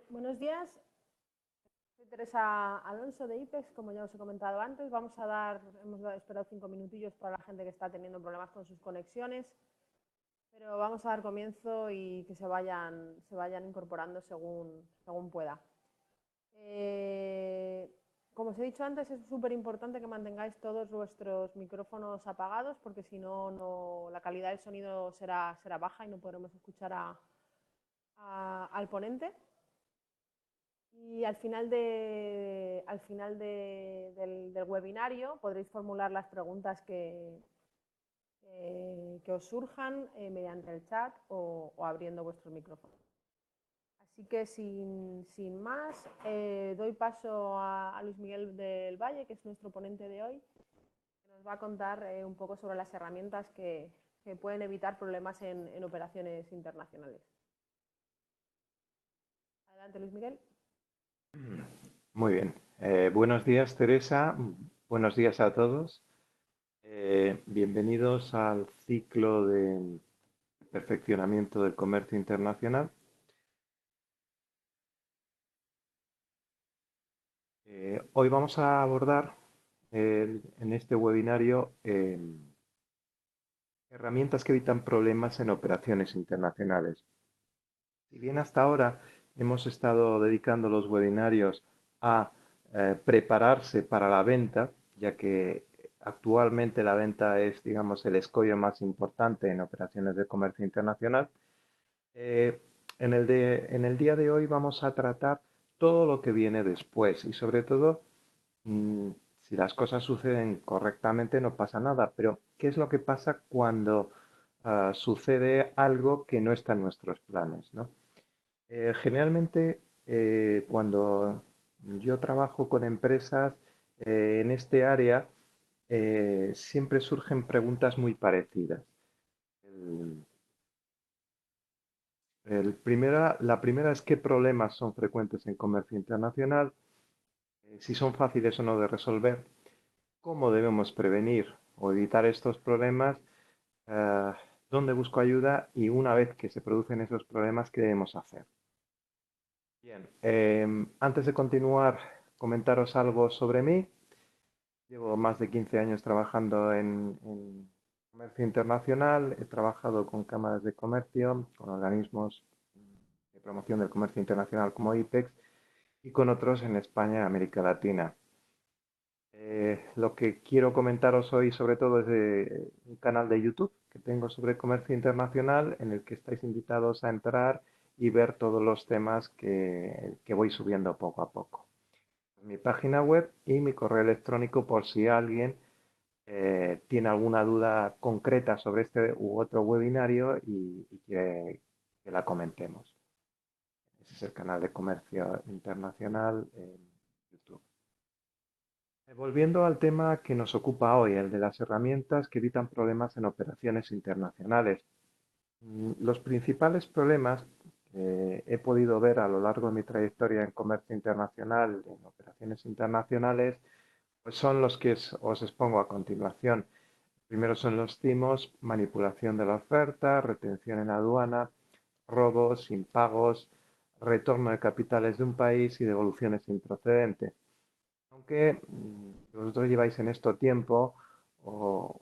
Buenos días, soy Teresa Alonso de IPEX, como ya os he comentado antes. Hemos esperado 5 minutillos para la gente que está teniendo problemas con sus conexiones, pero vamos a dar comienzo y que se vayan incorporando según pueda. Eh, Como os he dicho antes, es súper importante que mantengáis todos vuestros micrófonos apagados porque si no, la calidad del sonido será baja y no podremos escuchar al ponente. Y al final del webinario podréis formular las preguntas que os surjan mediante el chat o abriendo vuestro micrófono. Así que sin más, doy paso a Luis Miguel del Valle, que es nuestro ponente de hoy, que nos va a contar un poco sobre las herramientas que pueden evitar problemas en operaciones internacionales. Adelante, Luis Miguel. Muy bien. Buenos días, Teresa. Buenos días a todos. Bienvenidos al ciclo de perfeccionamiento del comercio internacional. Hoy vamos a abordar en este webinario herramientas que evitan problemas en operaciones internacionales. Si bien hasta ahora hemos estado dedicando los webinarios a prepararse para la venta, ya que actualmente la venta es, digamos, el escollo más importante en operaciones de comercio internacional, eh, en el día de hoy vamos a tratar todo lo que viene después y sobre todo, mm, si las cosas suceden correctamente no pasa nada, pero ¿qué es lo que pasa cuando sucede algo que no está en nuestros planes, ¿no? Generalmente, cuando yo trabajo con empresas en este área, siempre surgen preguntas muy parecidas. El- la primera es qué problemas son frecuentes en comercio internacional, si son fáciles o no de resolver, cómo debemos prevenir o evitar estos problemas, eh, dónde busco ayuda y una vez que se producen esos problemas, qué debemos hacer. Bien, antes de continuar, comentaros algo sobre mí. Llevo más de 15 años trabajando en comercio internacional. He trabajado con cámaras de comercio, con organismos de promoción del comercio internacional como IPEX y con otros en España y América Latina. Lo que quiero comentaros hoy sobre todo es de un canal de YouTube que tengo sobre comercio internacional en el que estáis invitados a entrar y ver todos los temas que voy subiendo poco a poco. Mi página web y mi correo electrónico por si alguien tiene alguna duda concreta sobre este u otro webinario y quiere que la comentemos. Ese es el canal de comercio internacional en YouTube. Volviendo al tema que nos ocupa hoy, el de las herramientas que evitan problemas en operaciones internacionales. Los principales problemas que he podido ver a lo largo de mi trayectoria en comercio internacional, en operaciones internacionales, pues son los que os expongo a continuación. Primero son los timos, manipulación de la oferta, retención en aduana, robos, impagos, retorno de capitales de un país y devoluciones improcedentes. Aunque vosotros lleváis en esto tiempo o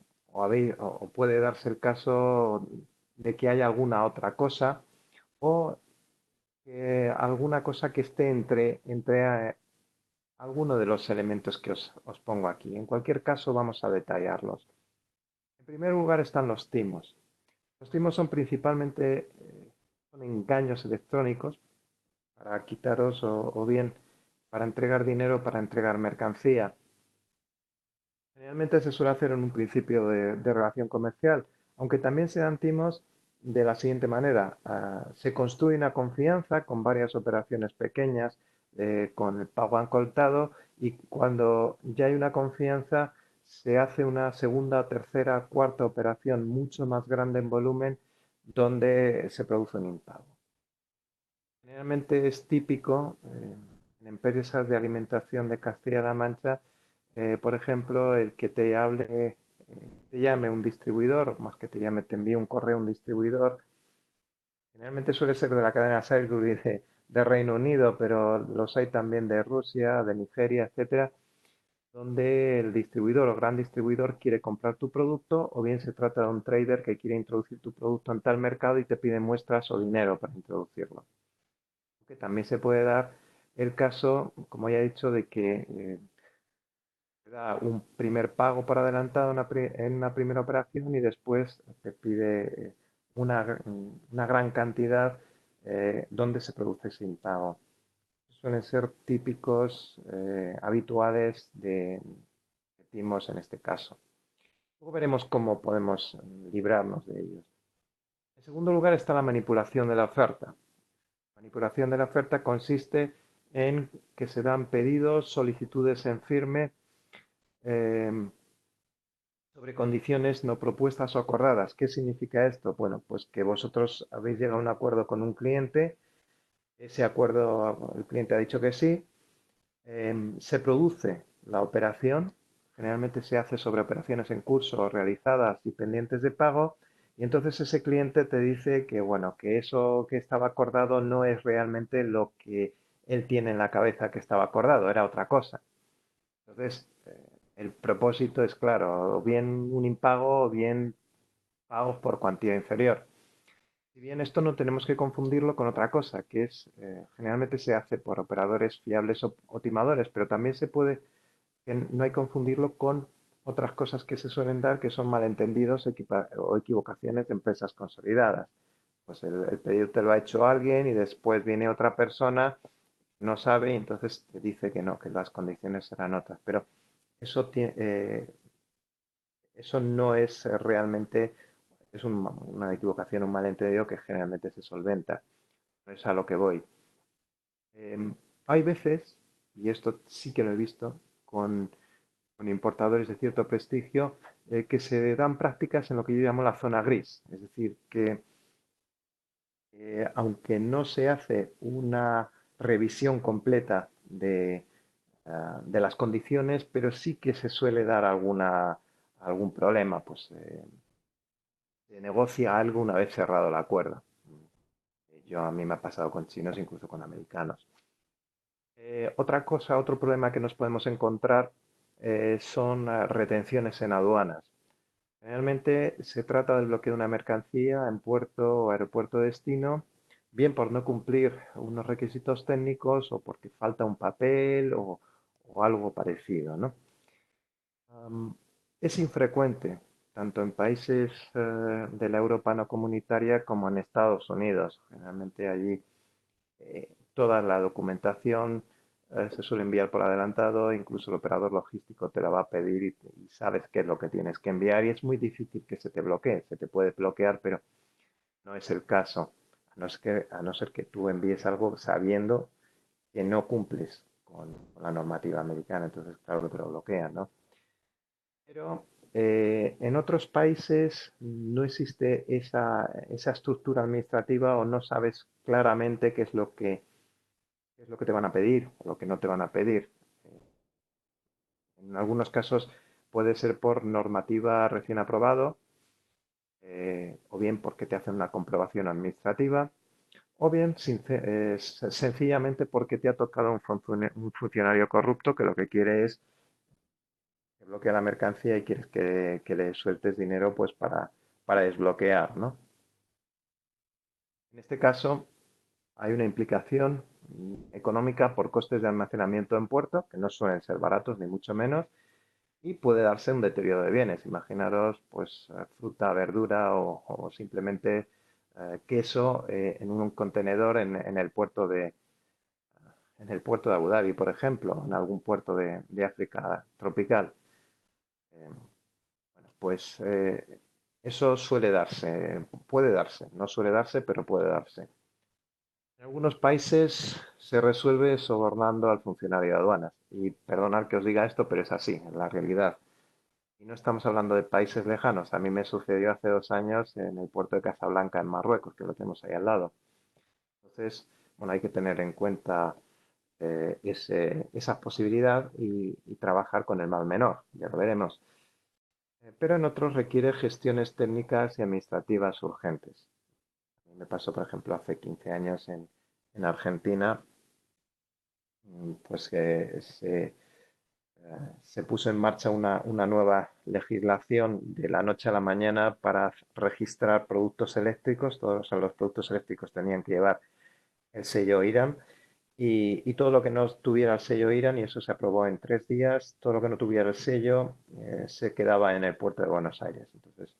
puede darse el caso de que haya alguna otra cosa o alguna cosa que esté entre alguno de los elementos que os pongo aquí. En cualquier caso, vamos a detallarlos. En primer lugar están los timos. Los timos son principalmente son engaños electrónicos para quitaros o bien para entregar dinero, para entregar mercancía. Generalmente se suele hacer en un principio de relación comercial, aunque también se dan timos de la siguiente manera. Se construye una confianza con varias operaciones pequeñas, con el pago ancoltado, y cuando ya hay una confianza, se hace una segunda, tercera, cuarta operación mucho más grande en volumen donde se produce un impago. Generalmente es típico en empresas de alimentación de Castilla-La Mancha, por ejemplo, el que te llame un distribuidor, más que te llame, te envíe un correo un distribuidor. Generalmente suele ser de la cadena Sainsbury de Reino Unido, pero los hay también de Rusia, de Nigeria, etcétera, donde el distribuidor o gran distribuidor quiere comprar tu producto, o bien se trata de un trader que quiere introducir tu producto en tal mercado y te pide muestras o dinero para introducirlo. Que también se puede dar el caso, como ya he dicho, de que te da un primer pago por adelantado en una primera operación y después te pide una gran cantidad donde se produce ese impago. Suelen ser típicos, habituales de timos en este caso. Luego veremos cómo podemos librarnos de ellos. En segundo lugar está la manipulación de la oferta. La manipulación de la oferta consiste en que se dan pedidos, solicitudes en firme eh, sobre condiciones no propuestas o acordadas. ¿Qué significa esto? Bueno, pues que vosotros habéis llegado a un acuerdo con un cliente, ese acuerdo el cliente ha dicho que sí, se produce la operación, generalmente se hace sobre operaciones en curso realizadas y pendientes de pago, y entonces ese cliente te dice que, bueno, que eso que estaba acordado no es realmente lo que él tiene en la cabeza que estaba acordado, era otra cosa. Entonces, el propósito es claro, o bien un impago o bien pagos por cuantía inferior. Si bien esto no tenemos que confundirlo con otra cosa, que es, generalmente se hace por operadores fiables o timadores, pero también se puede, no hay que confundirlo con otras cosas que se suelen dar, que son malentendidos o equivocaciones de empresas consolidadas. Pues el pedido te lo ha hecho alguien y después viene otra persona, no sabe y entonces te dice que no, que las condiciones serán otras. Pero eso, eso no es realmente, es una equivocación, un malentendido que generalmente se solventa. No es a lo que voy. Hay veces, y esto sí que lo he visto, con importadores de cierto prestigio, que se dan prácticas en lo que yo llamo la zona gris. Es decir, que aunque no se hace una revisión completa de las condiciones, pero sí que se suele dar algún problema, pues se negocia algo una vez cerrado el acuerdo. A mí me ha pasado con chinos, incluso con americanos. Otra cosa, otro problema que nos podemos encontrar son retenciones en aduanas. Generalmente se trata del bloqueo de una mercancía en puerto o aeropuerto de destino, bien por no cumplir unos requisitos técnicos o porque falta un papel o algo parecido, ¿no? Es infrecuente, tanto en países de la Europa no comunitaria como en Estados Unidos. Generalmente allí toda la documentación se suele enviar por adelantado, incluso el operador logístico te la va a pedir y sabes qué es lo que tienes que enviar y es muy difícil que se te bloquee. Se te puede bloquear, pero no es el caso, a no ser que tú envíes algo sabiendo que no cumples con la normativa americana, entonces claro que te lo bloquean, ¿no? Pero en otros países no existe esa estructura administrativa o no sabes claramente qué es lo que te van a pedir o lo que no te van a pedir. En algunos casos puede ser por normativa recién aprobado, o bien porque te hacen una comprobación administrativa, o bien sencillamente porque te ha tocado un funcionario corrupto que lo que quiere es que bloquee la mercancía y quieres que le sueltes dinero pues para desbloquear, ¿no? En este caso hay una implicación económica por costes de almacenamiento en puerto, que no suelen ser baratos ni mucho menos, y puede darse un deterioro de bienes. Imaginaros, pues, fruta, verdura o simplemente queso en un contenedor en el puerto de Abu Dhabi, por ejemplo, en algún puerto de África tropical. Eh, bueno, pues eso suele darse, puede darse, no suele darse, pero puede darse. En algunos países se resuelve sobornando al funcionario de aduanas. Y perdonad que os diga esto, pero es así, en la realidad. Y no estamos hablando de países lejanos. A mí me sucedió hace 2 años en el puerto de Casablanca, en Marruecos, que lo tenemos ahí al lado. Entonces, bueno, hay que tener en cuenta esa posibilidad y trabajar con el mal menor. Ya lo veremos. Pero en otros requiere gestiones técnicas y administrativas urgentes. A mí me pasó, por ejemplo, hace 15 años en Argentina, pues que se puso en marcha una nueva legislación de la noche a la mañana para registrar productos eléctricos. Todos los productos eléctricos tenían que llevar el sello IRAM y todo lo que no tuviera el sello IRAM, y eso se aprobó en 3 días, todo lo que no tuviera el sello se quedaba en el puerto de Buenos Aires. Entonces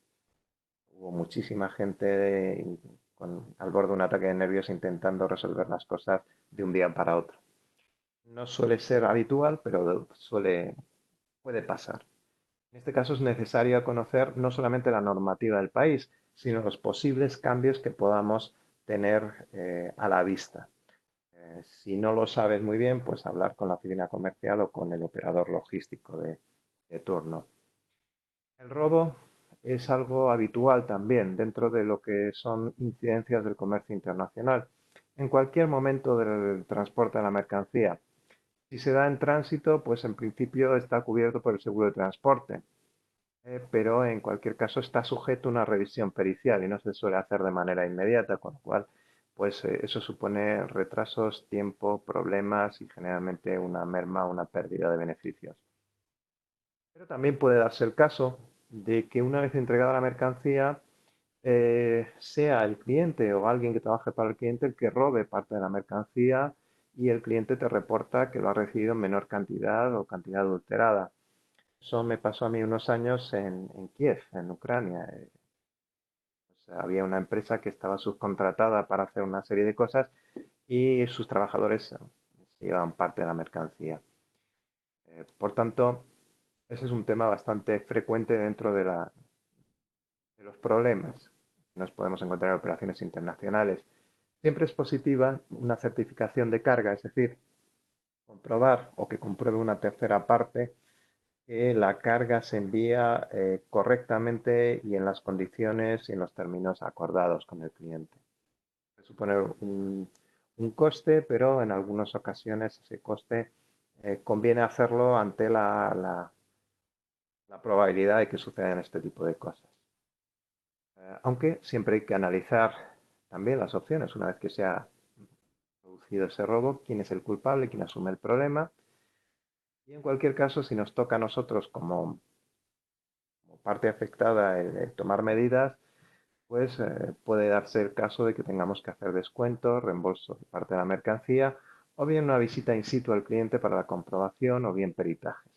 hubo muchísima gente al borde de un ataque de nervios intentando resolver las cosas de un día para otro. No suele ser habitual, pero puede pasar. En este caso es necesario conocer no solamente la normativa del país, sino los posibles cambios que podamos tener a la vista. Si no lo sabes muy bien, pues hablar con la oficina comercial o con el operador logístico de turno. El robo es algo habitual también dentro de lo que son incidencias del comercio internacional. En cualquier momento del transporte de la mercancía, si se da en tránsito, pues en principio está cubierto por el seguro de transporte, pero en cualquier caso está sujeto a una revisión pericial y no se suele hacer de manera inmediata, con lo cual pues eso supone retrasos, tiempo, problemas y generalmente una merma, una pérdida de beneficios. Pero también puede darse el caso de que una vez entregada la mercancía, sea el cliente o alguien que trabaje para el cliente el que robe parte de la mercancía y el cliente te reporta que lo ha recibido en menor cantidad o cantidad adulterada. Eso me pasó a mí unos años en Kiev, en Ucrania. O sea, había una empresa que estaba subcontratada para hacer una serie de cosas y sus trabajadores se llevaban parte de la mercancía. Por tanto, ese es un tema bastante frecuente dentro de los problemas que nos podemos encontrar en operaciones internacionales. Siempre es positiva una certificación de carga, es decir, comprobar o que compruebe una tercera parte que la carga se envía correctamente y en las condiciones y en los términos acordados con el cliente. Puede suponer un coste, pero en algunas ocasiones ese coste conviene hacerlo ante la probabilidad de que sucedan este tipo de cosas. Aunque siempre hay que analizar también las opciones una vez que se ha producido ese robo, quién es el culpable, quién asume el problema. Y en cualquier caso, si nos toca a nosotros como parte afectada el tomar medidas, pues puede darse el caso de que tengamos que hacer descuentos, reembolso de parte de la mercancía, o bien una visita in situ al cliente para la comprobación, o bien peritajes.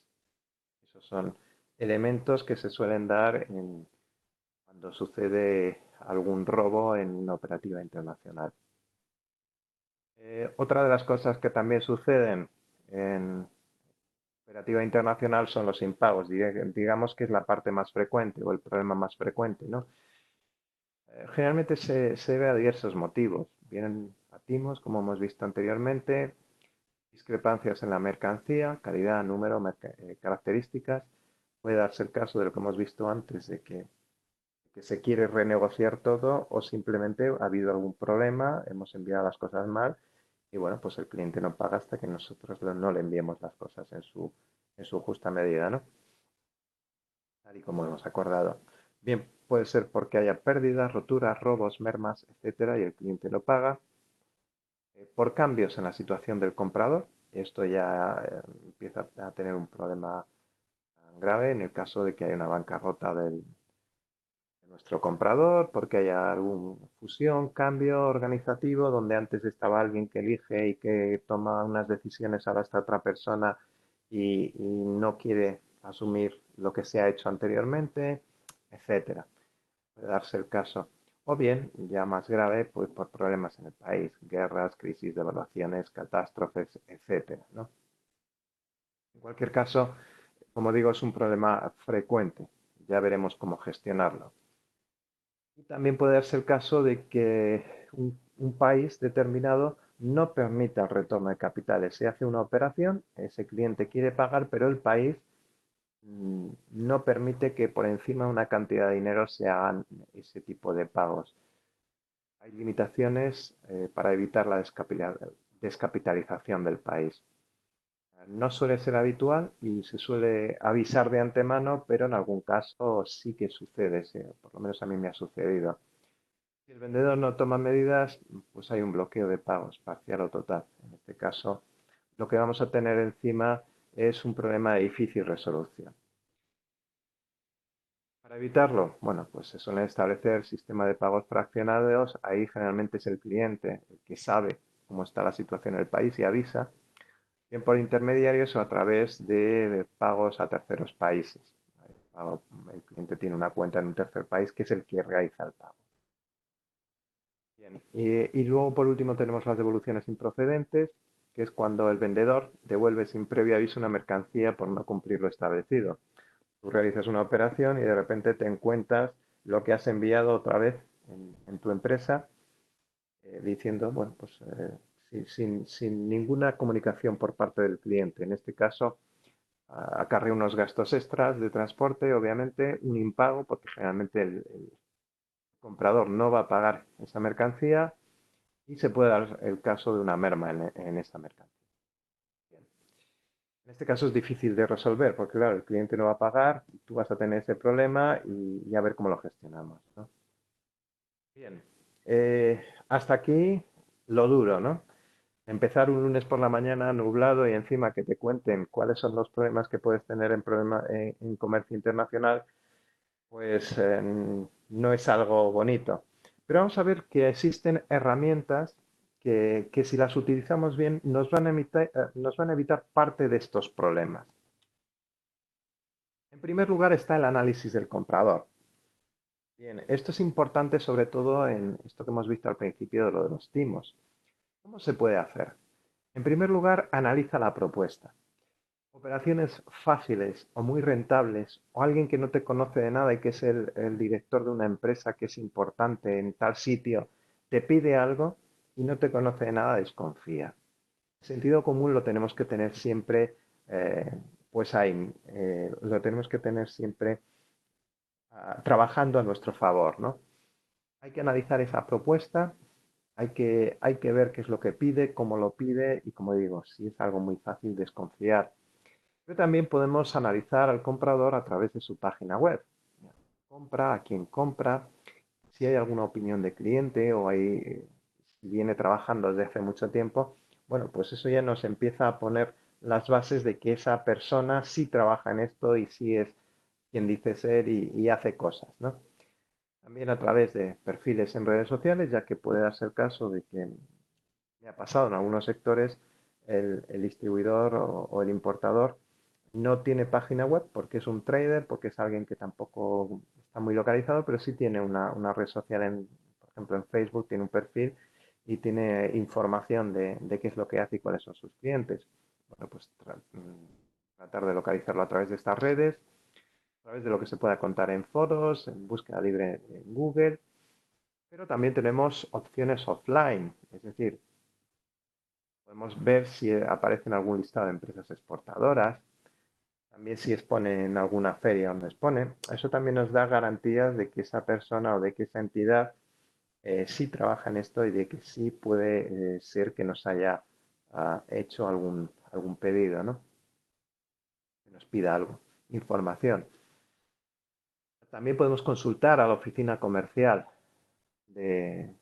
Esos son elementos que se suelen dar cuando sucede algún robo en una operativa internacional. Otra de las cosas que también suceden en operativa internacional son los impagos. Digamos que es la parte más frecuente o el problema más frecuente, ¿no? Generalmente se debe a diversos motivos. Vienen a timos, como hemos visto anteriormente, discrepancias en la mercancía, calidad, número, características. Puede darse el caso de lo que hemos visto antes, de que se quiere renegociar todo o simplemente ha habido algún problema, hemos enviado las cosas mal y bueno, pues el cliente no paga hasta que nosotros no le enviemos las cosas en su justa medida, ¿no? Tal y como hemos acordado. Bien, puede ser porque haya pérdidas, roturas, robos, mermas, etcétera, y el cliente no paga. Por cambios en la situación del comprador, esto ya empieza a tener un problema grave en el caso de que haya una bancarrota de nuestro comprador, porque haya alguna fusión, cambio organizativo, donde antes estaba alguien que elige y que toma unas decisiones, ahora está otra persona y no quiere asumir lo que se ha hecho anteriormente, etcétera. Puede darse el caso. O bien, ya más grave, pues por problemas en el país, guerras, crisis, devaluaciones, catástrofes, etcétera, ¿no? En cualquier caso, como digo, es un problema frecuente. Ya veremos cómo gestionarlo. Y también puede darse el caso de que un país determinado no permita el retorno de capitales. Se hace una operación, ese cliente quiere pagar, pero el país no permite que por encima de una cantidad de dinero se hagan ese tipo de pagos. Hay limitaciones para evitar la descapitalización del país. No suele ser habitual y se suele avisar de antemano, pero en algún caso sí que sucede, por lo menos a mí me ha sucedido. Si el vendedor no toma medidas, pues hay un bloqueo de pagos, parcial o total. En este caso, lo que vamos a tener encima es un problema de difícil resolución. Para evitarlo, bueno, pues se suele establecer sistema de pagos fraccionados. Ahí generalmente es el cliente el que sabe cómo está la situación en el país y avisa, bien por intermediarios o a través de pagos a terceros países. El cliente tiene una cuenta en un tercer país que es el que realiza el pago. Bien. Y luego, por último, tenemos las devoluciones improcedentes, que es cuando el vendedor devuelve sin previo aviso una mercancía por no cumplir lo establecido. Tú realizas una operación y de repente te encuentras lo que has enviado otra vez en tu empresa, diciendo, bueno, pues sin ninguna comunicación por parte del cliente. En este caso, acarrea unos gastos extras de transporte, obviamente, un impago, porque generalmente el comprador no va a pagar esa mercancía y se puede dar el caso de una merma en esa mercancía. Bien. En este caso es difícil de resolver porque, claro, el cliente no va a pagar, tú vas a tener ese problema y a ver cómo lo gestionamos, ¿no? Bien, hasta aquí lo duro, ¿no? Empezar un lunes por la mañana nublado y encima que te cuenten cuáles son los problemas que puedes tener en comercio internacional, pues no es algo bonito. Pero vamos a ver que existen herramientas que si las utilizamos bien nos van a evitar parte de estos problemas. En primer lugar está el análisis del comprador. Bien, esto es importante sobre todo en esto que hemos visto al principio de lo de los timos. ¿Cómo se puede hacer? En primer lugar, analiza la propuesta. Operaciones fáciles o muy rentables o alguien que no te conoce de nada y que es el director de una empresa que es importante en tal sitio, te pide algo y no te conoce de nada, desconfía. El sentido común lo tenemos que tener siempre, pues ahí, lo tenemos que tener siempre trabajando a nuestro favor, ¿no? Hay que analizar esa propuesta, hay que ver qué es lo que pide, cómo lo pide y, como digo, si es algo muy fácil, desconfiar. Pero también podemos analizar al comprador a través de su página web. Compra, a quién compra, si hay alguna opinión de cliente o si viene trabajando desde hace mucho tiempo. Bueno, pues eso ya nos empieza a poner las bases de que esa persona sí trabaja en esto y sí es quien dice ser y hace cosas, ¿no? También a través de perfiles en redes sociales, ya que puede darse el caso de que me ha pasado en algunos sectores, el distribuidor o el importador no tiene página web porque es un trader, porque es alguien que tampoco está muy localizado, pero sí tiene una red social, por ejemplo en Facebook, tiene un perfil y tiene información de qué es lo que hace y cuáles son sus clientes. Bueno, pues tratar de localizarlo a través de estas redes, a través de lo que se pueda contar en foros, en búsqueda libre en Google, pero también tenemos opciones offline, es decir, podemos ver si aparece en algún listado de empresas exportadoras, también si expone en alguna feria donde expone. Eso también nos da garantías de que esa persona o de que esa entidad sí trabaja en esto y de que sí puede ser que nos haya hecho algún pedido, ¿no? Que nos pida algo, información. También podemos consultar a la oficina comercial de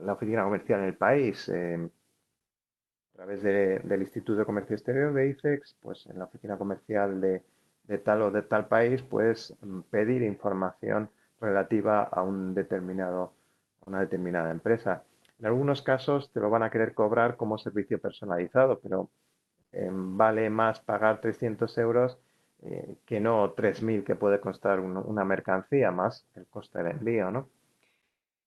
la oficina comercial en el país. A través del Instituto de Comercio Exterior de ICEX, pues en la oficina comercial de tal o de tal país, puedes pedir información relativa a una determinada empresa. En algunos casos te lo van a querer cobrar como servicio personalizado, pero vale más pagar 300 euros que no 3.000 que puede costar una mercancía, más el coste del envío, ¿no?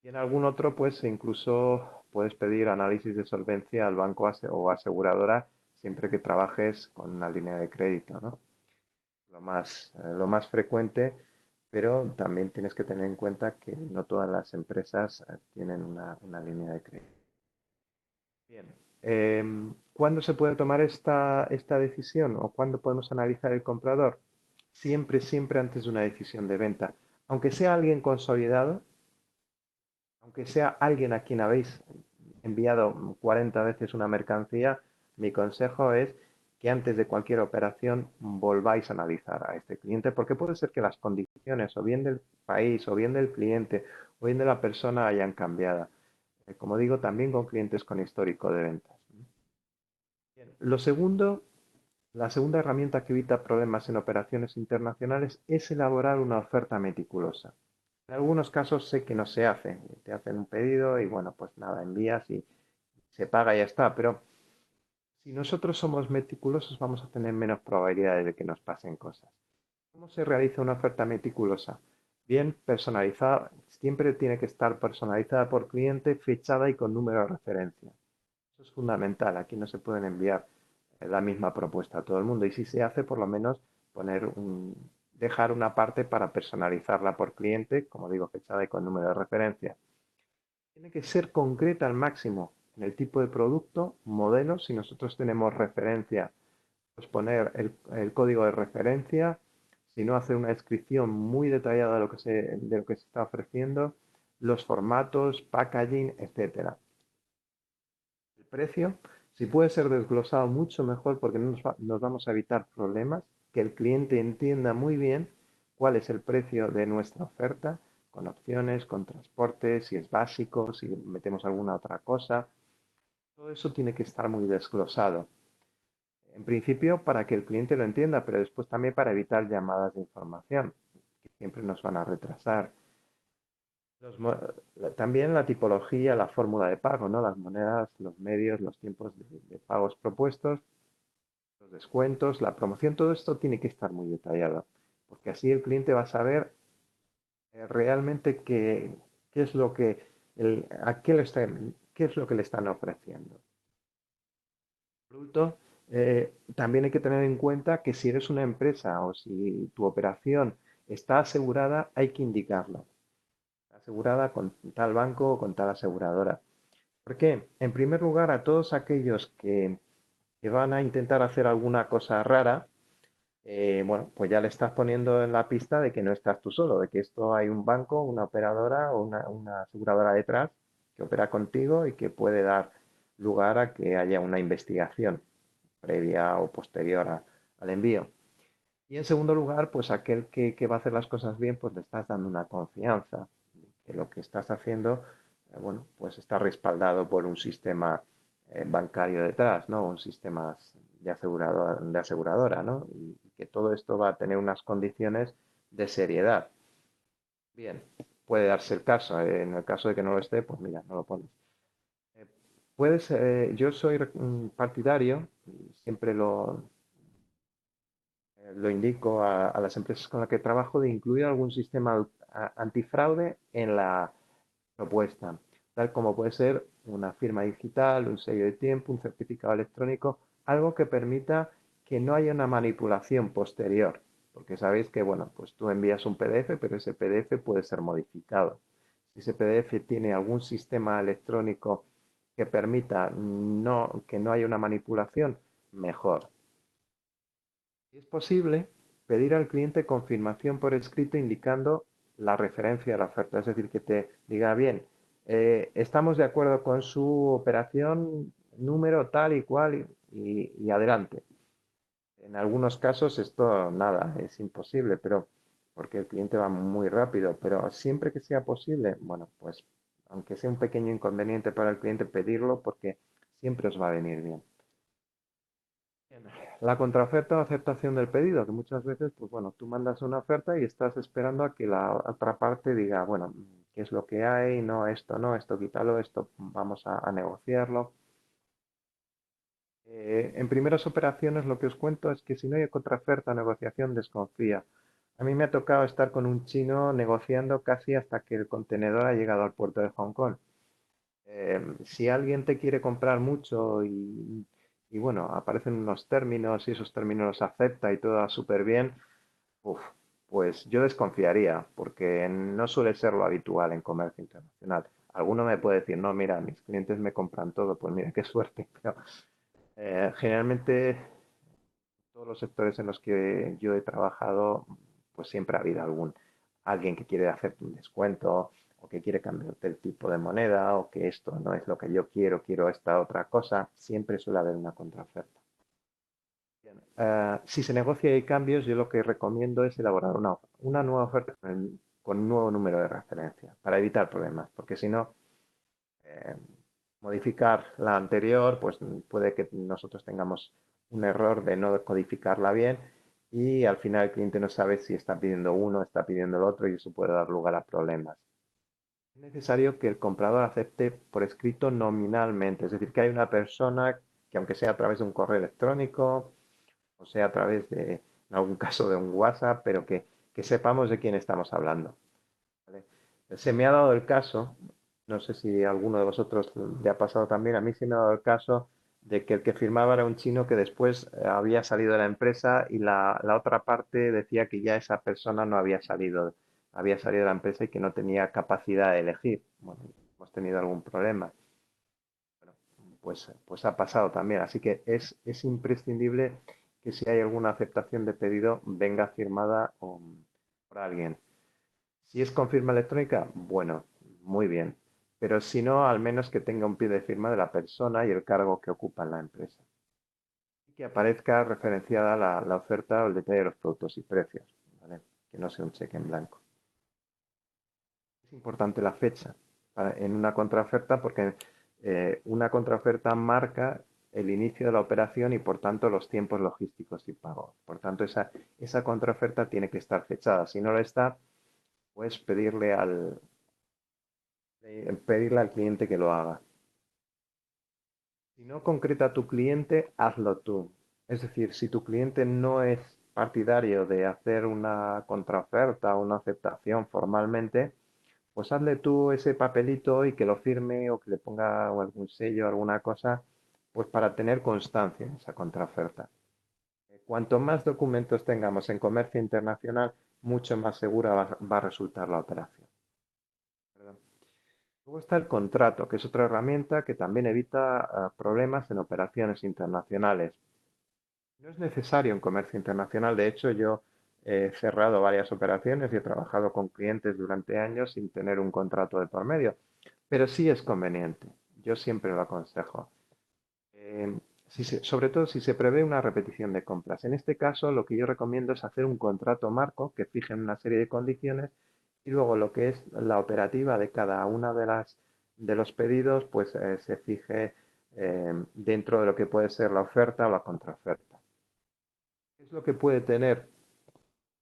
Y en algún otro, pues incluso puedes pedir análisis de solvencia al banco o aseguradora siempre que trabajes con una línea de crédito, ¿no? Lo más frecuente, pero también tienes que tener en cuenta que no todas las empresas tienen una línea de crédito. Bien. ¿Cuándo se puede tomar esta decisión o cuándo podemos analizar el comprador? Siempre, siempre antes de una decisión de venta. Aunque sea alguien consolidado, aunque sea alguien a quien habéis enviado 40 veces una mercancía, mi consejo es que antes de cualquier operación volváis a analizar a este cliente, porque puede ser que las condiciones o bien del país o bien del cliente o bien de la persona hayan cambiado. Como digo, también con clientes con histórico de ventas. Bien, la segunda herramienta que evita problemas en operaciones internacionales es elaborar una oferta meticulosa. En algunos casos sé que no se hace. Te hacen un pedido y bueno, pues nada, envías y se paga y ya está. Pero si nosotros somos meticulosos vamos a tener menos probabilidades de que nos pasen cosas. ¿Cómo se realiza una oferta meticulosa? Bien personalizada, siempre tiene que estar personalizada por cliente, fechada y con número de referencia. Eso es fundamental. Aquí no se pueden enviar la misma propuesta a todo el mundo. Y si se hace, por lo menos dejar una parte para personalizarla por cliente, como digo, fechada y con número de referencia. Tiene que ser concreta al máximo en el tipo de producto, modelo. Si nosotros tenemos referencia, pues poner el código de referencia. Si no, hacer una descripción muy detallada de lo que se está ofreciendo, los formatos, packaging, etcétera. El precio, si puede ser desglosado mucho mejor porque nos vamos a evitar problemas, que el cliente entienda muy bien cuál es el precio de nuestra oferta, con opciones, con transporte, si es básico, si metemos alguna otra cosa. Todo eso tiene que estar muy desglosado. En principio para que el cliente lo entienda, pero después también para evitar llamadas de información, que siempre nos van a retrasar. También la tipología, la fórmula de pago, ¿no? Las monedas, los medios, los tiempos de pagos propuestos, los descuentos, la promoción, todo esto tiene que estar muy detallado, porque así el cliente va a saber realmente qué es lo que qué es lo que le están ofreciendo. Producto, también hay que tener en cuenta que si eres una empresa o si tu operación está asegurada, hay que indicarlo. Asegurada con tal banco o con tal aseguradora. ¿Por qué? En primer lugar, a todos aquellos que van a intentar hacer alguna cosa rara, bueno, pues ya le estás poniendo en la pista de que no estás tú solo, de que esto hay un banco, una operadora o una aseguradora detrás que opera contigo y que puede dar lugar a que haya una investigación previa o posterior al envío. Y en segundo lugar, pues aquel que va a hacer las cosas bien, pues le estás dando una confianza, que lo que estás haciendo, bueno, pues está respaldado por un sistema bancario detrás, ¿no? Un sistema de aseguradora, ¿no? Y que todo esto va a tener unas condiciones de seriedad. Bien, puede darse el caso. En el caso de que no lo esté, pues mira, no lo pones. Yo soy partidario, y siempre lo indico a las empresas con las que trabajo, de incluir algún sistema antifraude en la propuesta, tal como puede ser una firma digital, un sello de tiempo, un certificado electrónico, algo que permita que no haya una manipulación posterior, porque sabéis que, bueno, pues tú envías un PDF, pero ese PDF puede ser modificado. Si ese PDF tiene algún sistema electrónico que permita que no haya una manipulación, mejor. Si es posible, pedir al cliente confirmación por escrito indicando la referencia de la oferta, es decir, que te diga, bien, estamos de acuerdo con su operación número tal y cual y adelante. En algunos casos esto nada, es imposible, pero porque el cliente va muy rápido, pero siempre que sea posible, bueno, pues aunque sea un pequeño inconveniente para el cliente, pedirlo porque siempre os va a venir bien. Bien. La contraoferta o aceptación del pedido, que muchas veces, pues bueno, tú mandas una oferta y estás esperando a que la otra parte diga, bueno, ¿qué es lo que hay? No, esto quítalo, esto vamos a negociarlo. En primeras operaciones lo que os cuento es que si no hay contraoferta o negociación, desconfía. A mí me ha tocado estar con un chino negociando casi hasta que el contenedor ha llegado al puerto de Hong Kong. Si alguien te quiere comprar mucho y bueno, aparecen unos términos y esos términos los acepta y todo va súper bien, uf, pues yo desconfiaría, porque no suele ser lo habitual en comercio internacional. Alguno me puede decir, no, mira, mis clientes me compran todo, pues mira, qué suerte, pero generalmente todos los sectores en los que yo he trabajado, pues siempre ha habido alguien que quiere hacerte un descuento o que quiere cambiarte el tipo de moneda o que esto no es lo que yo quiero esta otra cosa, siempre suele haber una contraoferta. Bien, si se negocia y hay cambios, yo lo que recomiendo es elaborar una nueva oferta con un nuevo número de referencia para evitar problemas, porque si no, eh, modificar la anterior, pues puede que nosotros tengamos un error de no codificarla bien y al final el cliente no sabe si está pidiendo uno, está pidiendo el otro y eso puede dar lugar a problemas. Es necesario que el comprador acepte por escrito nominalmente, es decir, que hay una persona que aunque sea a través de un correo electrónico o sea a través de, en algún caso, de un WhatsApp, pero que sepamos de quién estamos hablando. ¿Vale? Se me ha dado el caso, no sé si a alguno de vosotros le ha pasado también, a mí se me ha dado el caso de que el que firmaba era un chino que después había salido de la empresa y la otra parte decía que ya esa persona no había salido de la empresa y que no tenía capacidad de elegir. Bueno, hemos tenido algún problema. Bueno, pues ha pasado también. Así que es imprescindible que si hay alguna aceptación de pedido venga firmada por alguien. Si es con firma electrónica, bueno, muy bien. Pero si no, al menos que tenga un pie de firma de la persona y el cargo que ocupa en la empresa. Y que aparezca referenciada la oferta o el detalle de los productos y precios, ¿vale? Que no sea un cheque en blanco. Es importante la fecha en una contraoferta porque una contraoferta marca el inicio de la operación y por tanto los tiempos logísticos y pago. Por tanto, esa contraoferta tiene que estar fechada. Si no lo está, pues pedirle al cliente que lo haga. Si no concreta tu cliente, hazlo tú. Es decir, si tu cliente no es partidario de hacer una contraoferta o una aceptación formalmente, pues hazle tú ese papelito y que lo firme o que le ponga algún sello, alguna cosa, pues para tener constancia en esa contraoferta. Cuanto más documentos tengamos en comercio internacional, mucho más segura va a resultar la operación. ¿Verdad? Luego está el contrato, que es otra herramienta que también evita problemas en operaciones internacionales. No es necesario en comercio internacional, de hecho yo he cerrado varias operaciones y he trabajado con clientes durante años sin tener un contrato de por medio, pero sí es conveniente, yo siempre lo aconsejo. Eh, Sobre todo si se prevé una repetición de compras. En este caso, lo que yo recomiendo es hacer un contrato marco que fije una serie de condiciones y luego lo que es la operativa de cada una de los pedidos, pues se fije dentro de lo que puede ser la oferta o la contraoferta. ¿Qué es lo que puede tener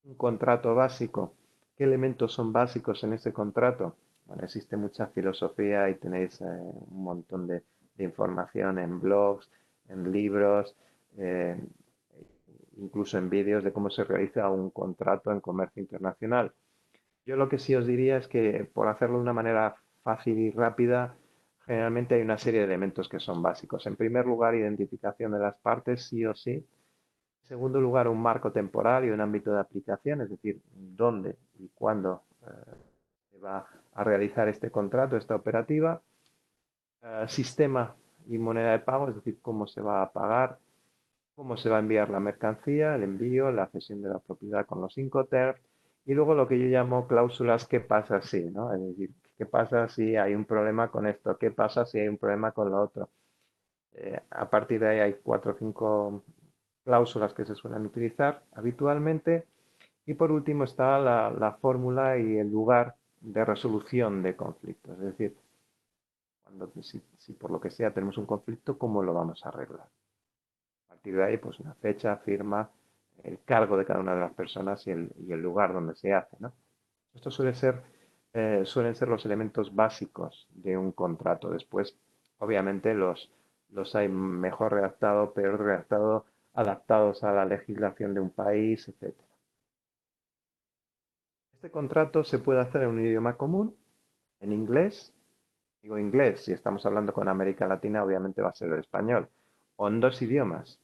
un contrato básico? ¿Qué elementos son básicos en ese contrato? Bueno, existe mucha filosofía y tenéis un montón de información en blogs, en libros, eh, incluso en vídeos de cómo se realiza un contrato en comercio internacional. Yo lo que sí os diría es que por hacerlo de una manera fácil y rápida, generalmente hay una serie de elementos que son básicos. En primer lugar, identificación de las partes, sí o sí. En segundo lugar, un marco temporal y un ámbito de aplicación, es decir, dónde y cuándo se va a realizar este contrato, esta operativa. Sistema y moneda de pago, es decir, cómo se va a pagar, cómo se va a enviar la mercancía, el envío, la cesión de la propiedad con los Incoterms y luego lo que yo llamo cláusulas, ¿qué pasa si? ¿No? Es decir, ¿qué pasa si hay un problema con esto? ¿Qué pasa si hay un problema con lo otro? A partir de ahí hay 4 o 5 cláusulas que se suelen utilizar habitualmente. Y por último está la fórmula y el lugar de resolución de conflictos. Es decir, si por lo que sea tenemos un conflicto, ¿cómo lo vamos a arreglar? A partir de ahí, pues una fecha, firma, el cargo de cada una de las personas y el lugar donde se hace, ¿no? Esto suelen ser los elementos básicos de un contrato. Después, obviamente, los hay mejor redactado, peor redactado, adaptados a la legislación de un país, etcétera. Este contrato se puede hacer en un idioma común, en inglés, digo inglés, si estamos hablando con América Latina, obviamente va a ser el español, o en dos idiomas.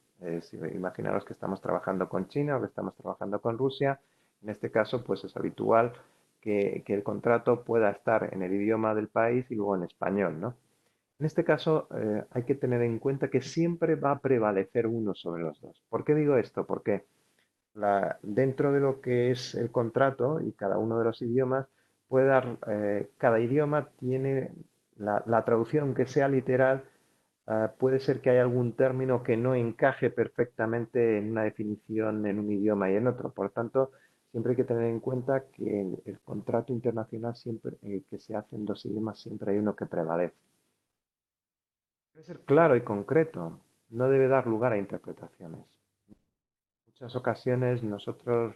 Imaginaros que estamos trabajando con China o que estamos trabajando con Rusia. En este caso, pues es habitual que el contrato pueda estar en el idioma del país y luego en español, ¿no? En este caso, hay que tener en cuenta que siempre va a prevalecer uno sobre los dos. ¿Por qué digo esto? Porque dentro de lo que es el contrato y cada uno de los idiomas, cada idioma tiene la traducción que sea literal, puede ser que haya algún término que no encaje perfectamente en una definición en un idioma y en otro. Por tanto, siempre hay que tener en cuenta que el contrato internacional siempre que se hace en dos idiomas siempre hay uno que prevalece. Debe ser claro y concreto, no debe dar lugar a interpretaciones. En muchas ocasiones nosotros,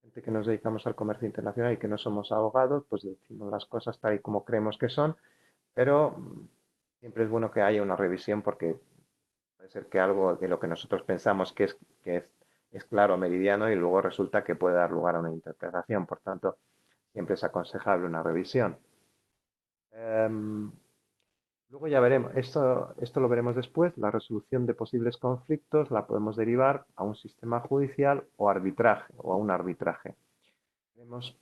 gente que nos dedicamos al comercio internacional y que no somos abogados, pues decimos las cosas tal y como creemos que son, pero siempre es bueno que haya una revisión porque puede ser que algo de lo que nosotros pensamos es claro, meridiano, y luego resulta que puede dar lugar a una interpretación. Por tanto, siempre es aconsejable una revisión. Em, Luego ya veremos, esto lo veremos después, la resolución de posibles conflictos la podemos derivar a un sistema judicial o arbitraje, o a un arbitraje. Veremos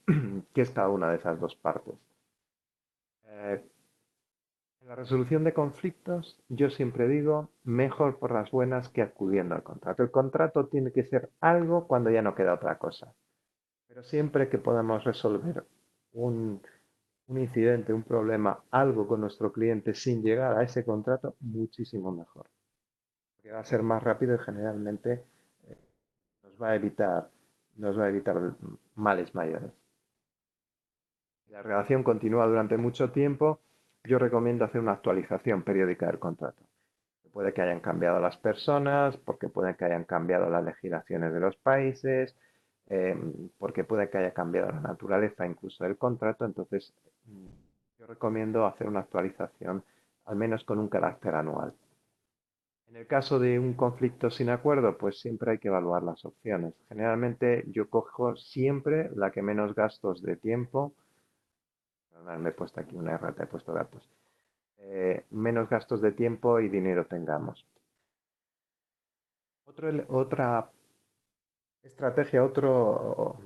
qué es cada una de esas dos partes. Eh, en la resolución de conflictos, yo siempre digo, mejor por las buenas que acudiendo al contrato. El contrato tiene que ser algo cuando ya no queda otra cosa. Pero siempre que podamos resolver un incidente, un problema, algo con nuestro cliente sin llegar a ese contrato, muchísimo mejor. Porque va a ser más rápido y generalmente eh, nos va a evitar, nos va a evitar males mayores. Si la relación continúa durante mucho tiempo, yo recomiendo hacer una actualización periódica del contrato. Puede que hayan cambiado las personas, porque puede que hayan cambiado las legislaciones de los países, eh, porque puede que haya cambiado la naturaleza incluso del contrato. Entonces, yo recomiendo hacer una actualización al menos con un carácter anual. En el caso de un conflicto sin acuerdo, pues siempre hay que evaluar las opciones. Generalmente yo cojo siempre la que menos gastos de tiempo, perdón, me he puesto aquí una errata, he puesto datos, menos gastos de tiempo y dinero tengamos. Otra estrategia, otro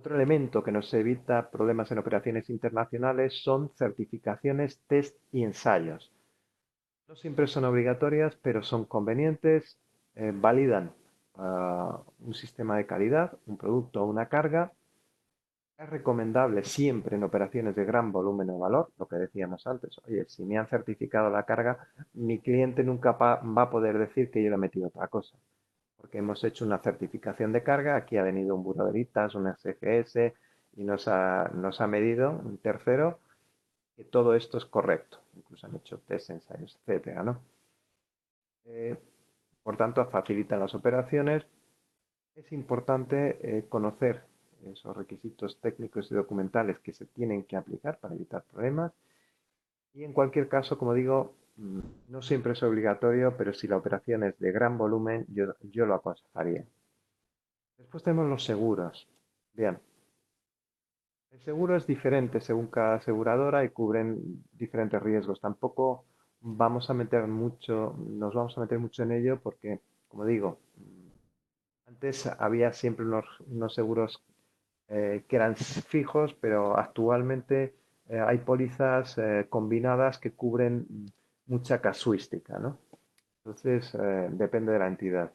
elemento que nos evita problemas en operaciones internacionales son certificaciones, test y ensayos. No siempre son obligatorias, pero son convenientes, validan un sistema de calidad, un producto o una carga. Es recomendable siempre en operaciones de gran volumen o valor, lo que decíamos antes. Oye, si me han certificado la carga, mi cliente nunca va a poder decir que yo le he metido otra cosa, porque hemos hecho una certificación de carga, aquí ha venido un buro de litas, un SGS, y nos ha medido un tercero que todo esto es correcto. Incluso han hecho test, ensayos, etcétera, ¿no? Eh, por tanto, facilitan las operaciones. Es importante conocer esos requisitos técnicos y documentales que se tienen que aplicar para evitar problemas. Y en cualquier caso, como digo, no siempre es obligatorio, pero si la operación es de gran volumen, yo lo aconsejaría. Después tenemos los seguros. Bien, el seguro es diferente según cada aseguradora y cubren diferentes riesgos. Tampoco nos vamos a meter mucho en ello porque, como digo, antes había siempre unos seguros que eran fijos, pero actualmente hay pólizas combinadas que cubren mucha casuística, ¿no? Entonces, depende de la entidad.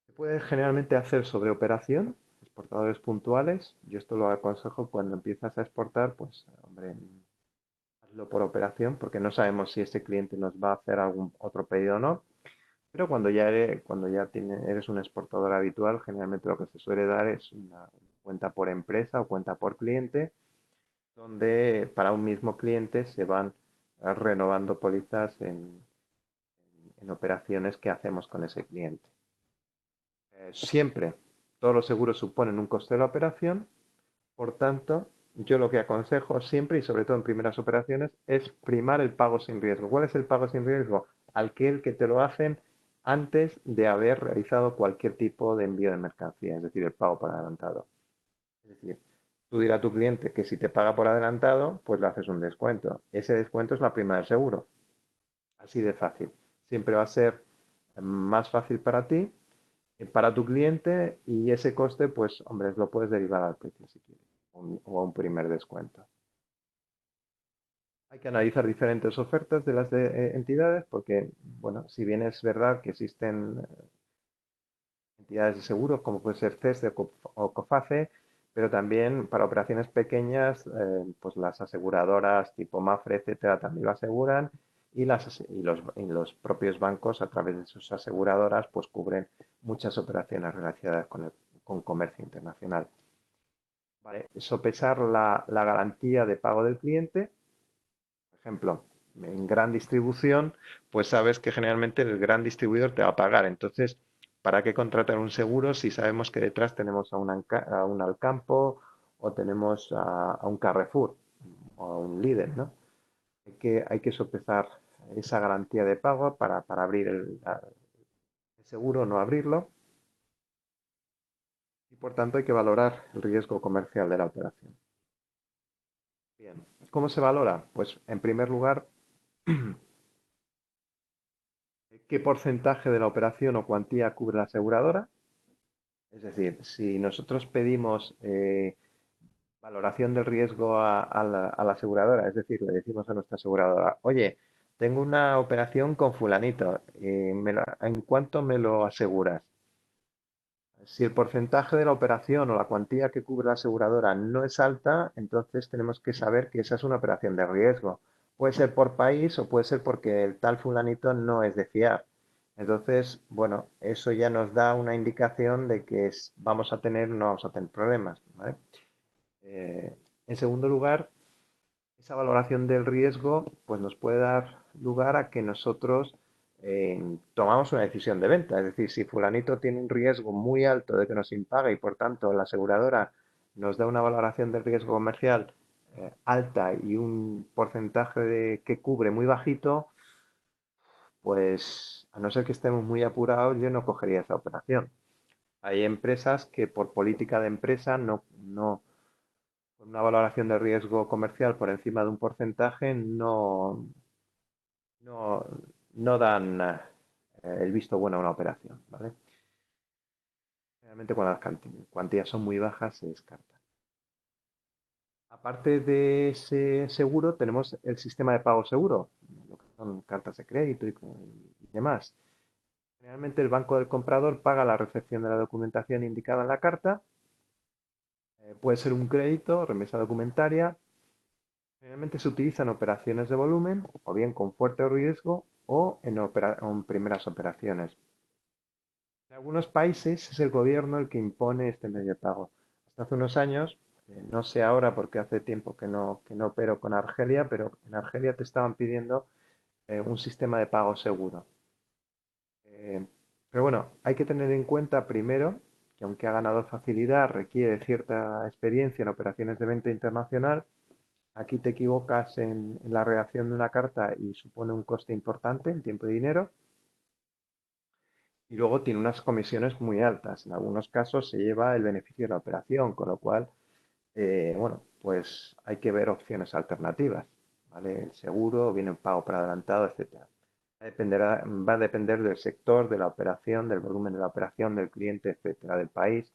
Se puede generalmente hacer sobre operación, exportadores puntuales. Yo esto lo aconsejo cuando empiezas a exportar, pues, hombre, hazlo por operación, porque no sabemos si este cliente nos va a hacer algún otro pedido o no. Pero cuando ya eres un exportador habitual, generalmente lo que se suele dar es una cuenta por empresa o cuenta por cliente, donde para un mismo cliente se van renovando pólizas en operaciones que hacemos con ese cliente. Siempre todos los seguros suponen un coste de la operación, por tanto, yo lo que aconsejo siempre y sobre todo en primeras operaciones es primar el pago sin riesgo. ¿Cuál es el pago sin riesgo? Aquel que te lo hacen antes de haber realizado cualquier tipo de envío de mercancía, es decir, el pago por adelantado. Es decir, tú dirás a tu cliente que si te paga por adelantado, pues le haces un descuento. Ese descuento es la prima del seguro. Así de fácil. Siempre va a ser más fácil para ti, para tu cliente, y ese coste, pues, hombre, lo puedes derivar al precio si quieres, o a un primer descuento. Hay que analizar diferentes ofertas de las entidades porque, bueno, si bien es verdad que existen entidades de seguros como puede ser CESDE o COFACE, pero también para operaciones pequeñas, pues las aseguradoras tipo Mafre, etcétera, también lo aseguran, y los propios bancos a través de sus aseguradoras pues cubren muchas operaciones relacionadas con comercio internacional. ¿Vale? Sopesar la garantía de pago del cliente. Por ejemplo, en gran distribución, pues sabes que generalmente el gran distribuidor te va a pagar. Entonces, ¿para qué contratar un seguro si sabemos que detrás tenemos a un Alcampo o tenemos a un Carrefour o a un Lidl, ¿no? Hay que sopesar esa garantía de pago para abrir el seguro o no abrirlo. Y por tanto hay que valorar el riesgo comercial de la operación. Bien, ¿cómo se valora? Pues en primer lugar, ¿qué porcentaje de la operación o cuantía cubre la aseguradora? Es decir, si nosotros pedimos valoración del riesgo a la aseguradora, es decir, le decimos a nuestra aseguradora, oye, tengo una operación con fulanito, ¿en cuánto me lo aseguras? Si el porcentaje de la operación o la cuantía que cubre la aseguradora no es alta, entonces tenemos que saber que esa es una operación de riesgo. Puede ser por país o puede ser porque el tal fulanito no es de fiar. Entonces, bueno, eso ya nos da una indicación de que vamos a tener o no vamos a tener problemas, ¿vale? En segundo lugar, esa valoración del riesgo pues nos puede dar lugar a que nosotros tomamos una decisión de venta. Es decir, si fulanito tiene un riesgo muy alto de que nos impague y por tanto la aseguradora nos da una valoración del riesgo comercial alta y un porcentaje que cubre muy bajito, pues a no ser que estemos muy apurados, yo no cogería esa operación. Hay empresas que por política de empresa con una valoración de riesgo comercial por encima de un porcentaje no, no dan el visto bueno a una operación, ¿vale? Realmente cuando las cuantías son muy bajas se descarta. Aparte de ese seguro, tenemos el sistema de pago seguro, lo que son cartas de crédito y demás. Generalmente el banco del comprador paga la recepción de la documentación indicada en la carta. Puede ser un crédito, remesa documentaria. Generalmente se utilizan operaciones de volumen o bien con fuerte riesgo o en primeras operaciones. En algunos países es el gobierno el que impone este medio de pago. Hasta hace unos años, no sé ahora porque hace tiempo que no opero con Argelia, pero en Argelia te estaban pidiendo un sistema de pago seguro. Eh, pero bueno, hay que tener en cuenta primero que aunque ha ganado facilidad, requiere cierta experiencia en operaciones de venta internacional. Aquí te equivocas en la redacción de una carta y supone un coste importante en tiempo y dinero. Y luego tiene unas comisiones muy altas. En algunos casos se lleva el beneficio de la operación, con lo cual, bueno, pues hay que ver opciones alternativas, ¿vale? El seguro, viene en pago por adelantado, etcétera. Va a depender del sector, de la operación, del volumen de la operación, del cliente, etcétera, del país.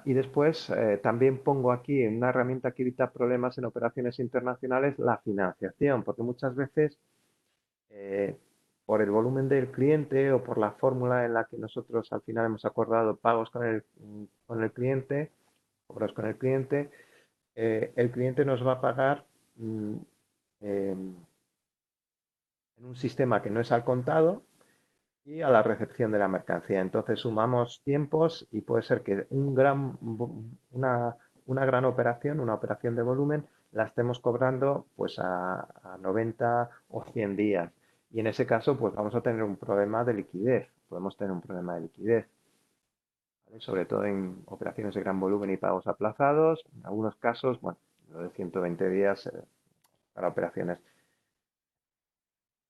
Y después también pongo aquí en una herramienta que evita problemas en operaciones internacionales la financiación, porque muchas veces eh, por el volumen del cliente o por la fórmula en la que nosotros al final hemos acordado pagos con el cliente, cobros con el cliente nos va a pagar eh, en un sistema que no es al contado y a la recepción de la mercancía. Entonces sumamos tiempos y puede ser que una gran operación, una operación de volumen, la estemos cobrando pues a 90 o 100 días. Y en ese caso pues vamos a tener un problema de liquidez. Podemos tener un problema de liquidez, ¿vale? Sobre todo en operaciones de gran volumen y pagos aplazados. En algunos casos, bueno, lo de 120 días para operaciones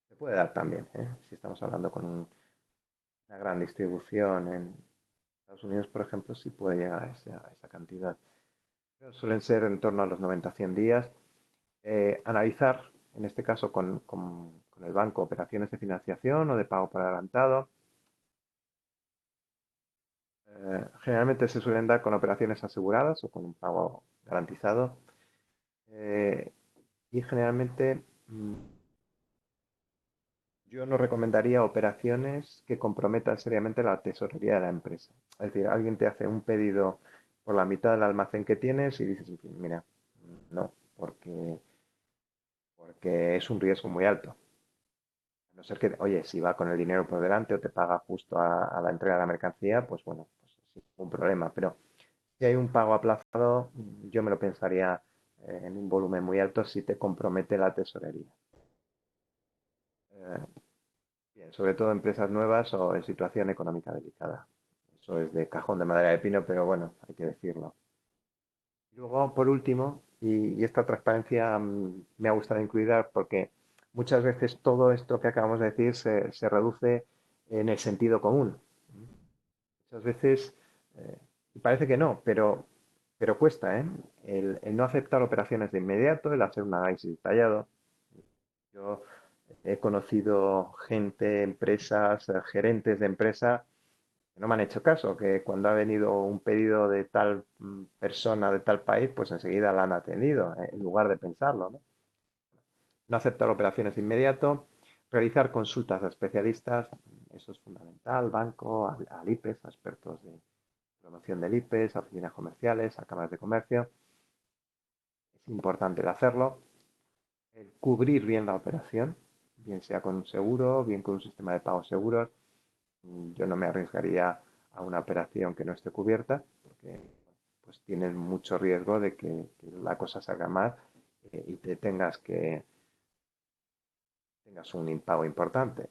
se puede dar también, ¿eh? Si estamos hablando con una gran distribución en Estados Unidos, por ejemplo, sí puede llegar a esa cantidad. Pero suelen ser en torno a los 90-100 días. Analizar, en este caso con el banco, operaciones de financiación o de pago por adelantado. Generalmente se suelen dar con operaciones aseguradas o con un pago garantizado. Eh, y generalmente yo no recomendaría operaciones que comprometan seriamente la tesorería de la empresa. Es decir, alguien te hace un pedido por la mitad del almacén que tienes y dices, mira, no, porque es un riesgo muy alto. A no ser que, oye, si va con el dinero por delante o te paga justo a la entrega de la mercancía, pues bueno, pues ningún problema. Pero si hay un pago aplazado, yo me lo pensaría en un volumen muy alto si te compromete la tesorería. Eh, Bien, sobre todo empresas nuevas o en situación económica delicada. Eso es de cajón de madera de pino, pero bueno, hay que decirlo. Luego, por último, y esta transparencia me ha gustado incluirla porque muchas veces todo esto que acabamos de decir se reduce en el sentido común. Muchas veces, eh, y parece que no, pero cuesta, ¿eh? El no aceptar operaciones de inmediato, el hacer un análisis detallado. Yo he conocido gente, empresas, gerentes de empresa que no me han hecho caso, que cuando ha venido un pedido de tal persona de tal país, pues enseguida la han atendido, en lugar de pensarlo, ¿no? No aceptar operaciones de inmediato, realizar consultas a especialistas, eso es fundamental, banco, al IPES, a expertos de promoción del IPES, a oficinas comerciales, a cámaras de comercio. Es importante el hacerlo, el cubrir bien la operación, bien sea con un seguro, bien con un sistema de pagos seguros. Yo no me arriesgaría a una operación que no esté cubierta, porque pues tienes mucho riesgo de que la cosa salga mal y te tengas un impago importante.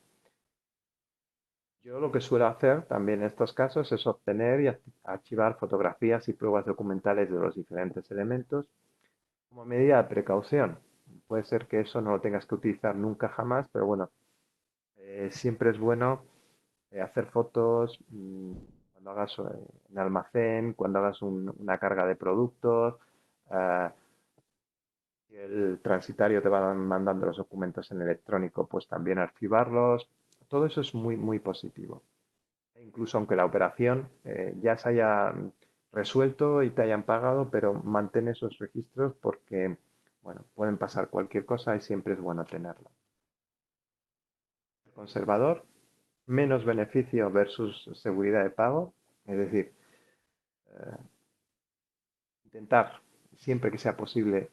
Yo lo que suelo hacer también en estos casos es obtener y archivar fotografías y pruebas documentales de los diferentes elementos como medida de precaución. Puede ser que eso no lo tengas que utilizar nunca jamás, pero bueno, siempre es bueno hacer fotos cuando hagas un almacén, cuando hagas una carga de productos, eh, si el transitario te va mandando los documentos en electrónico, pues también archivarlos. Todo eso es muy, muy positivo. E incluso aunque la operación ya se haya resuelto y te hayan pagado, pero mantén esos registros porque, bueno, pueden pasar cualquier cosa y siempre es bueno tenerlo. Conservador, menos beneficio versus seguridad de pago, es decir, eh, intentar siempre que sea posible,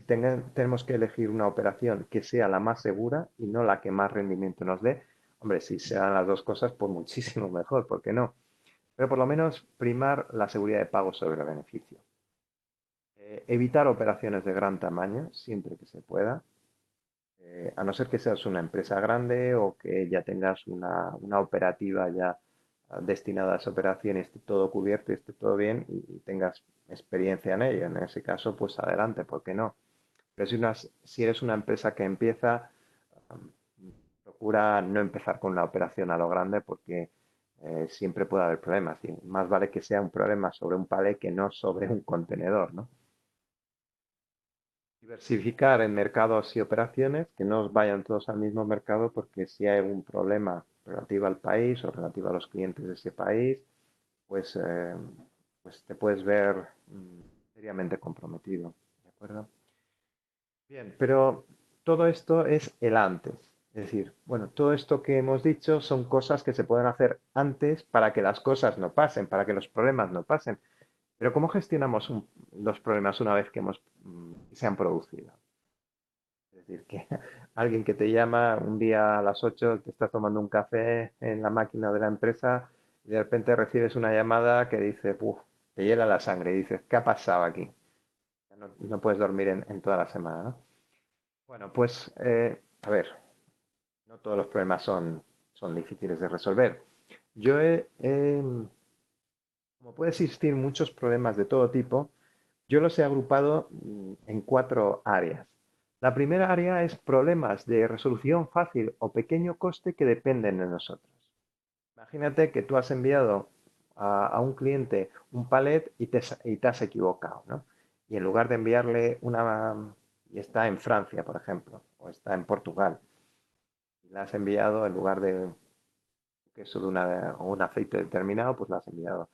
tenemos que elegir una operación que sea la más segura y no la que más rendimiento nos dé. Hombre, si se dan las dos cosas, pues muchísimo mejor, ¿por qué no? Pero por lo menos primar la seguridad de pago sobre el beneficio. Evitar operaciones de gran tamaño siempre que se pueda, a no ser que seas una empresa grande o que ya tengas una operativa ya destinada a esa operación y esté todo cubierto y esté todo bien y tengas experiencia en ello. En ese caso, pues adelante, ¿por qué no? Pero si eres una empresa que empieza, procura no empezar con una operación a lo grande porque siempre puede haber problemas. Y más vale que sea un problema sobre un palé que no sobre un contenedor, ¿no? Diversificar en mercados y operaciones, que no vayan todos al mismo mercado, porque si hay algún problema relativo al país o relativo a los clientes de ese país, pues, pues te puedes ver seriamente comprometido. ¿De acuerdo? Bien, pero todo esto es el antes. Es decir, bueno, todo esto que hemos dicho son cosas que se pueden hacer antes para que las cosas no pasen, para que los problemas no pasen. Pero ¿cómo gestionamos los problemas una vez que se han producido? Es decir, que alguien que te llama un día a las 8 te estás tomando un café en la máquina de la empresa y de repente recibes una llamada que dice, "Uf", te hiela la sangre y dices, ¿qué ha pasado aquí? No puedes dormir en toda la semana, ¿no? Bueno, pues, a ver, no todos los problemas son difíciles de resolver. Como puede existir muchos problemas de todo tipo, yo los he agrupado en cuatro áreas. La primera área es problemas de resolución fácil o pequeño coste que dependen de nosotros. Imagínate que tú has enviado a un cliente un palet y te has equivocado, ¿no? Y en lugar de enviarle y está en Francia, por ejemplo, o está en Portugal, y la has enviado en lugar de queso o un aceite determinado, pues la has enviado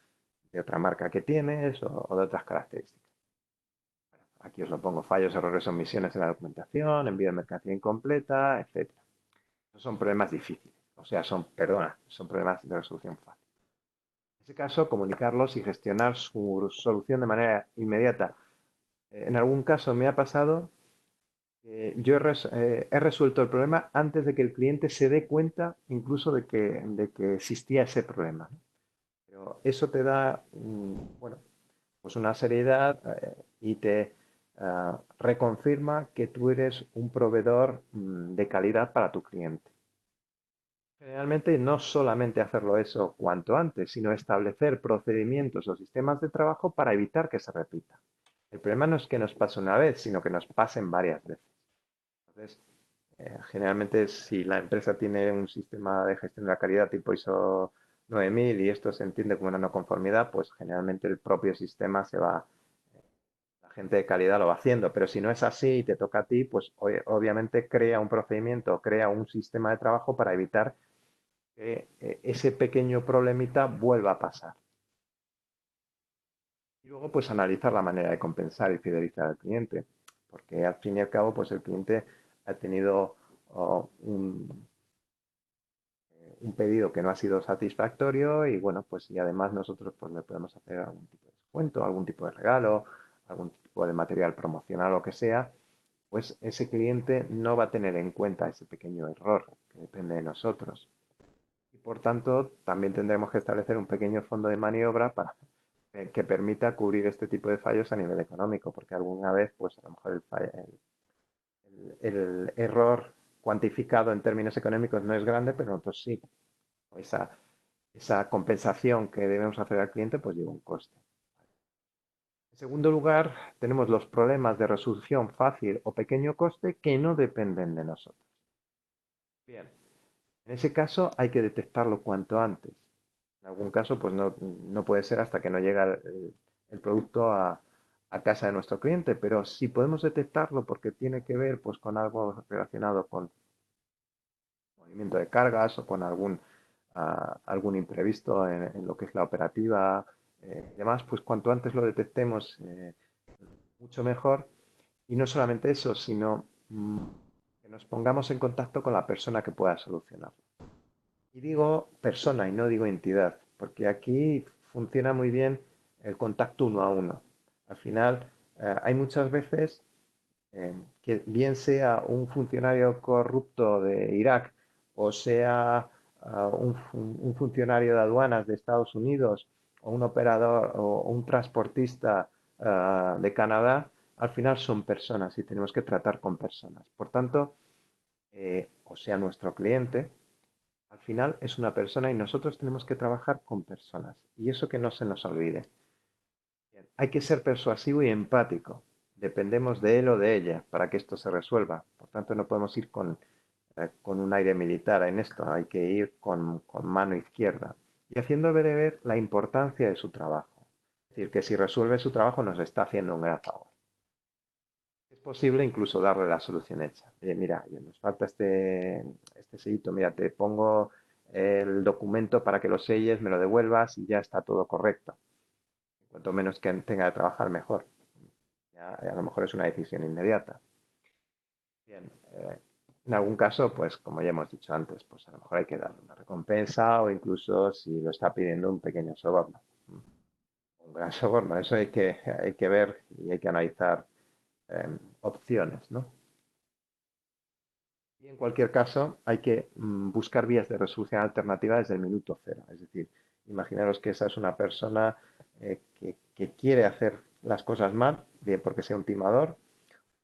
de otra marca que tienes o de otras características. Aquí os lo pongo, fallos, errores, omisiones en la documentación, envío de mercancía incompleta, etcétera. Esos son problemas difíciles, o sea, son problemas de resolución fácil. En ese caso, comunicarlos y gestionar su solución de manera inmediata. En algún caso me ha pasado que yo he resuelto el problema antes de que el cliente se dé cuenta incluso de que existía ese problema. Pero eso te da, bueno, pues una seriedad y te reconfirma que tú eres un proveedor de calidad para tu cliente. Generalmente no solamente hacerlo eso cuanto antes, sino establecer procedimientos o sistemas de trabajo para evitar que se repita. El problema no es que nos pase una vez, sino que nos pasen varias veces. Entonces, generalmente si la empresa tiene un sistema de gestión de la calidad tipo ISO 9000 y esto se entiende como una no conformidad, pues generalmente el propio sistema se va, la gente de calidad lo va haciendo, pero si no es así y te toca a ti, pues obviamente crea un procedimiento, crea un sistema de trabajo para evitar que ese pequeño problemita vuelva a pasar. Y luego, pues analizar la manera de compensar y fidelizar al cliente, porque al fin y al cabo, pues el cliente ha tenido un pedido que no ha sido satisfactorio y bueno, pues y además nosotros pues le podemos hacer algún tipo de descuento, algún tipo de regalo, algún tipo de material promocional, lo que sea, pues ese cliente no va a tener en cuenta ese pequeño error que depende de nosotros. Y por tanto, también tendremos que establecer un pequeño fondo de maniobra para que permita cubrir este tipo de fallos a nivel económico, porque alguna vez, pues a lo mejor el error cuantificado en términos económicos no es grande, pero en otros sí. Esa, esa compensación que debemos hacer al cliente, pues lleva un coste. En segundo lugar, tenemos los problemas de resolución fácil o pequeño coste que no dependen de nosotros. Bien, en ese caso hay que detectarlo cuanto antes. En algún caso, pues no puede ser hasta que no llega el producto a casa de nuestro cliente, pero si podemos detectarlo porque tiene que ver pues, con algo relacionado con movimiento de cargas o con algún imprevisto en lo que es la operativa y demás, pues cuanto antes lo detectemos, mucho mejor. Y no solamente eso, sino que nos pongamos en contacto con la persona que pueda solucionarlo. Y digo persona y no digo entidad, porque aquí funciona muy bien el contacto uno a uno. Al final, hay muchas veces que bien sea un funcionario corrupto de Irak o sea un funcionario de aduanas de Estados Unidos o un operador o un transportista de Canadá, al final son personas y tenemos que tratar con personas. Por tanto, o sea, nuestro cliente, al final es una persona y nosotros tenemos que trabajar con personas. Y eso que no se nos olvide. Bien, hay que ser persuasivo y empático. Dependemos de él o de ella para que esto se resuelva. Por tanto, no podemos ir con un aire militar en esto. Hay que ir con mano izquierda. Y haciendo ver la importancia de su trabajo. Es decir, que si resuelve su trabajo nos está haciendo un gran favor. Es posible incluso darle la solución hecha. Mira, nos falta este sellito, mira, te pongo el documento para que lo selles, me lo devuelvas y ya está todo correcto. Cuanto menos que tenga que trabajar, mejor. Ya, a lo mejor es una decisión inmediata. Bien, en algún caso, pues como ya hemos dicho antes, pues a lo mejor hay que darle una recompensa o incluso si lo está pidiendo un pequeño soborno. Un gran soborno, eso hay que ver y hay que analizar opciones, ¿no? Y en cualquier caso, hay que buscar vías de resolución alternativa desde el minuto cero. Es decir, imaginaros que esa es una persona que quiere hacer las cosas mal, bien porque sea un timador,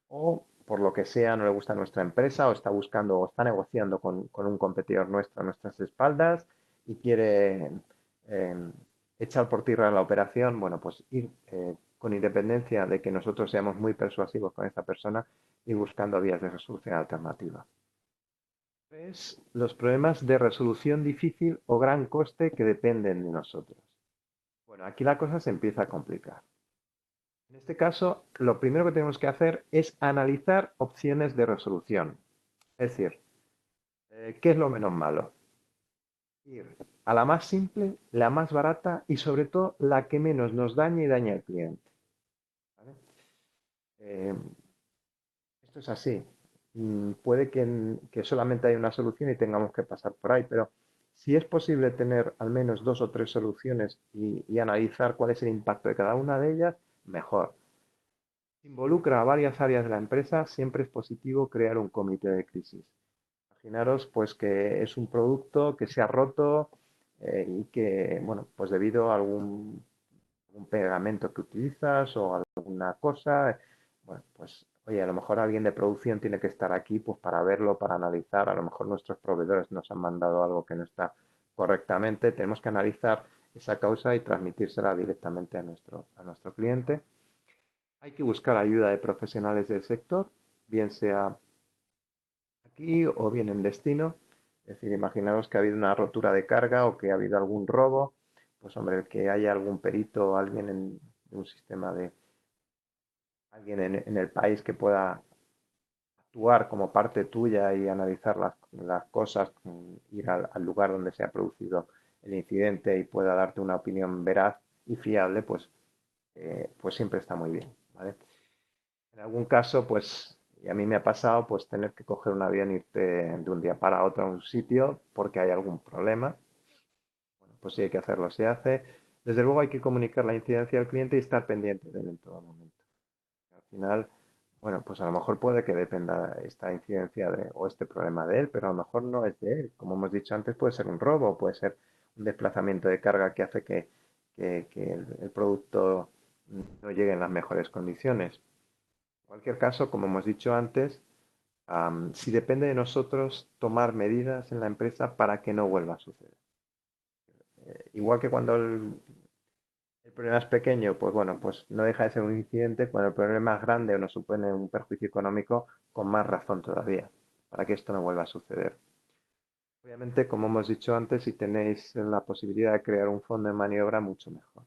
o por lo que sea no le gusta nuestra empresa, o está buscando o está negociando con un competidor nuestro a nuestras espaldas y quiere eh, echar por tierra la operación. Bueno, pues ir con independencia de que nosotros seamos muy persuasivos con esta persona y buscando vías de resolución alternativa. Es los problemas de resolución difícil o gran coste que dependen de nosotros. Bueno, aquí la cosa se empieza a complicar. En este caso, lo primero que tenemos que hacer es analizar opciones de resolución. Es decir, ¿qué es lo menos malo? Ir a la más simple, la más barata y sobre todo la que menos nos dañe y daña al cliente. ¿Vale? Eh, Esto es así. Puede que solamente haya una solución y tengamos que pasar por ahí, pero si es posible tener al menos dos o tres soluciones y analizar cuál es el impacto de cada una de ellas, mejor. Si involucra a varias áreas de la empresa, siempre es positivo crear un comité de crisis. Imaginaros pues que es un producto que se ha roto y que, bueno, pues debido a algún pegamento que utilizas o alguna cosa, bueno, pues oye, a lo mejor alguien de producción tiene que estar aquí pues para verlo, para analizar, a lo mejor nuestros proveedores nos han mandado algo que no está correctamente, tenemos que analizar esa causa y transmitírsela directamente a nuestro cliente. Hay que buscar ayuda de profesionales del sector, bien sea aquí o bien en destino. Es decir, imaginaros que ha habido una rotura de carga o que ha habido algún robo. Pues hombre, el que haya algún perito o alguien en un sistema de alguien en el país que pueda actuar como parte tuya y analizar las cosas, ir al lugar donde se ha producido el incidente y pueda darte una opinión veraz y fiable, pues siempre está muy bien, ¿vale? En algún caso, pues, y a mí me ha pasado, pues tener que coger un avión e irte de un día para otro a un sitio porque hay algún problema. Bueno, pues si hay que hacerlo, se hace. Desde luego hay que comunicar la incidencia al cliente y estar pendiente de él en todo momento. Al final, bueno, pues a lo mejor puede que dependa esta incidencia o este problema de él, pero a lo mejor no es de él. Como hemos dicho antes, puede ser un robo, puede ser un desplazamiento de carga que hace que el producto no llegue en las mejores condiciones. En cualquier caso, como hemos dicho antes, si depende de nosotros tomar medidas en la empresa para que no vuelva a suceder. Igual que cuando el problema es pequeño, pues bueno, pues no deja de ser un incidente. Cuando el problema es grande o nos supone un perjuicio económico, con más razón todavía, para que esto no vuelva a suceder. Obviamente, como hemos dicho antes, si tenéis la posibilidad de crear un fondo de maniobra, mucho mejor.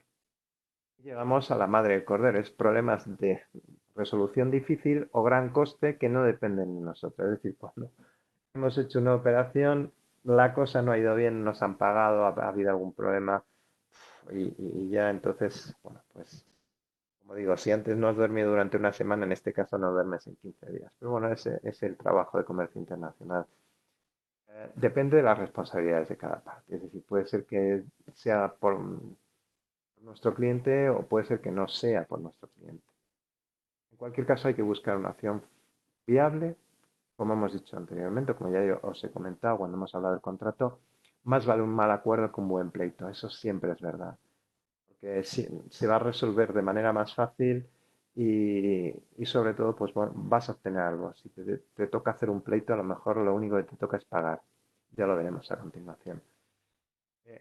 Llegamos a la madre del cordero, es problemas de resolución difícil o gran coste que no dependen de nosotros. Es decir, cuando hemos hecho una operación, la cosa no ha ido bien, nos han pagado, ha habido algún problema y ya entonces, bueno, pues como digo, si antes no has dormido durante una semana, en este caso no duermes en 15 días. Pero bueno, ese es el trabajo de comercio internacional. Depende de las responsabilidades de cada parte. Es decir, puede ser que sea por nuestro cliente o puede ser que no sea por nuestro cliente. En cualquier caso, hay que buscar una opción viable, como hemos dicho anteriormente, como ya yo os he comentado cuando hemos hablado del contrato, más vale un mal acuerdo que un buen pleito. Eso siempre es verdad. Porque se va a resolver de manera más fácil y sobre todo pues bueno, vas a obtener algo. Si te toca hacer un pleito, a lo mejor lo único que te toca es pagar. Ya lo veremos a continuación.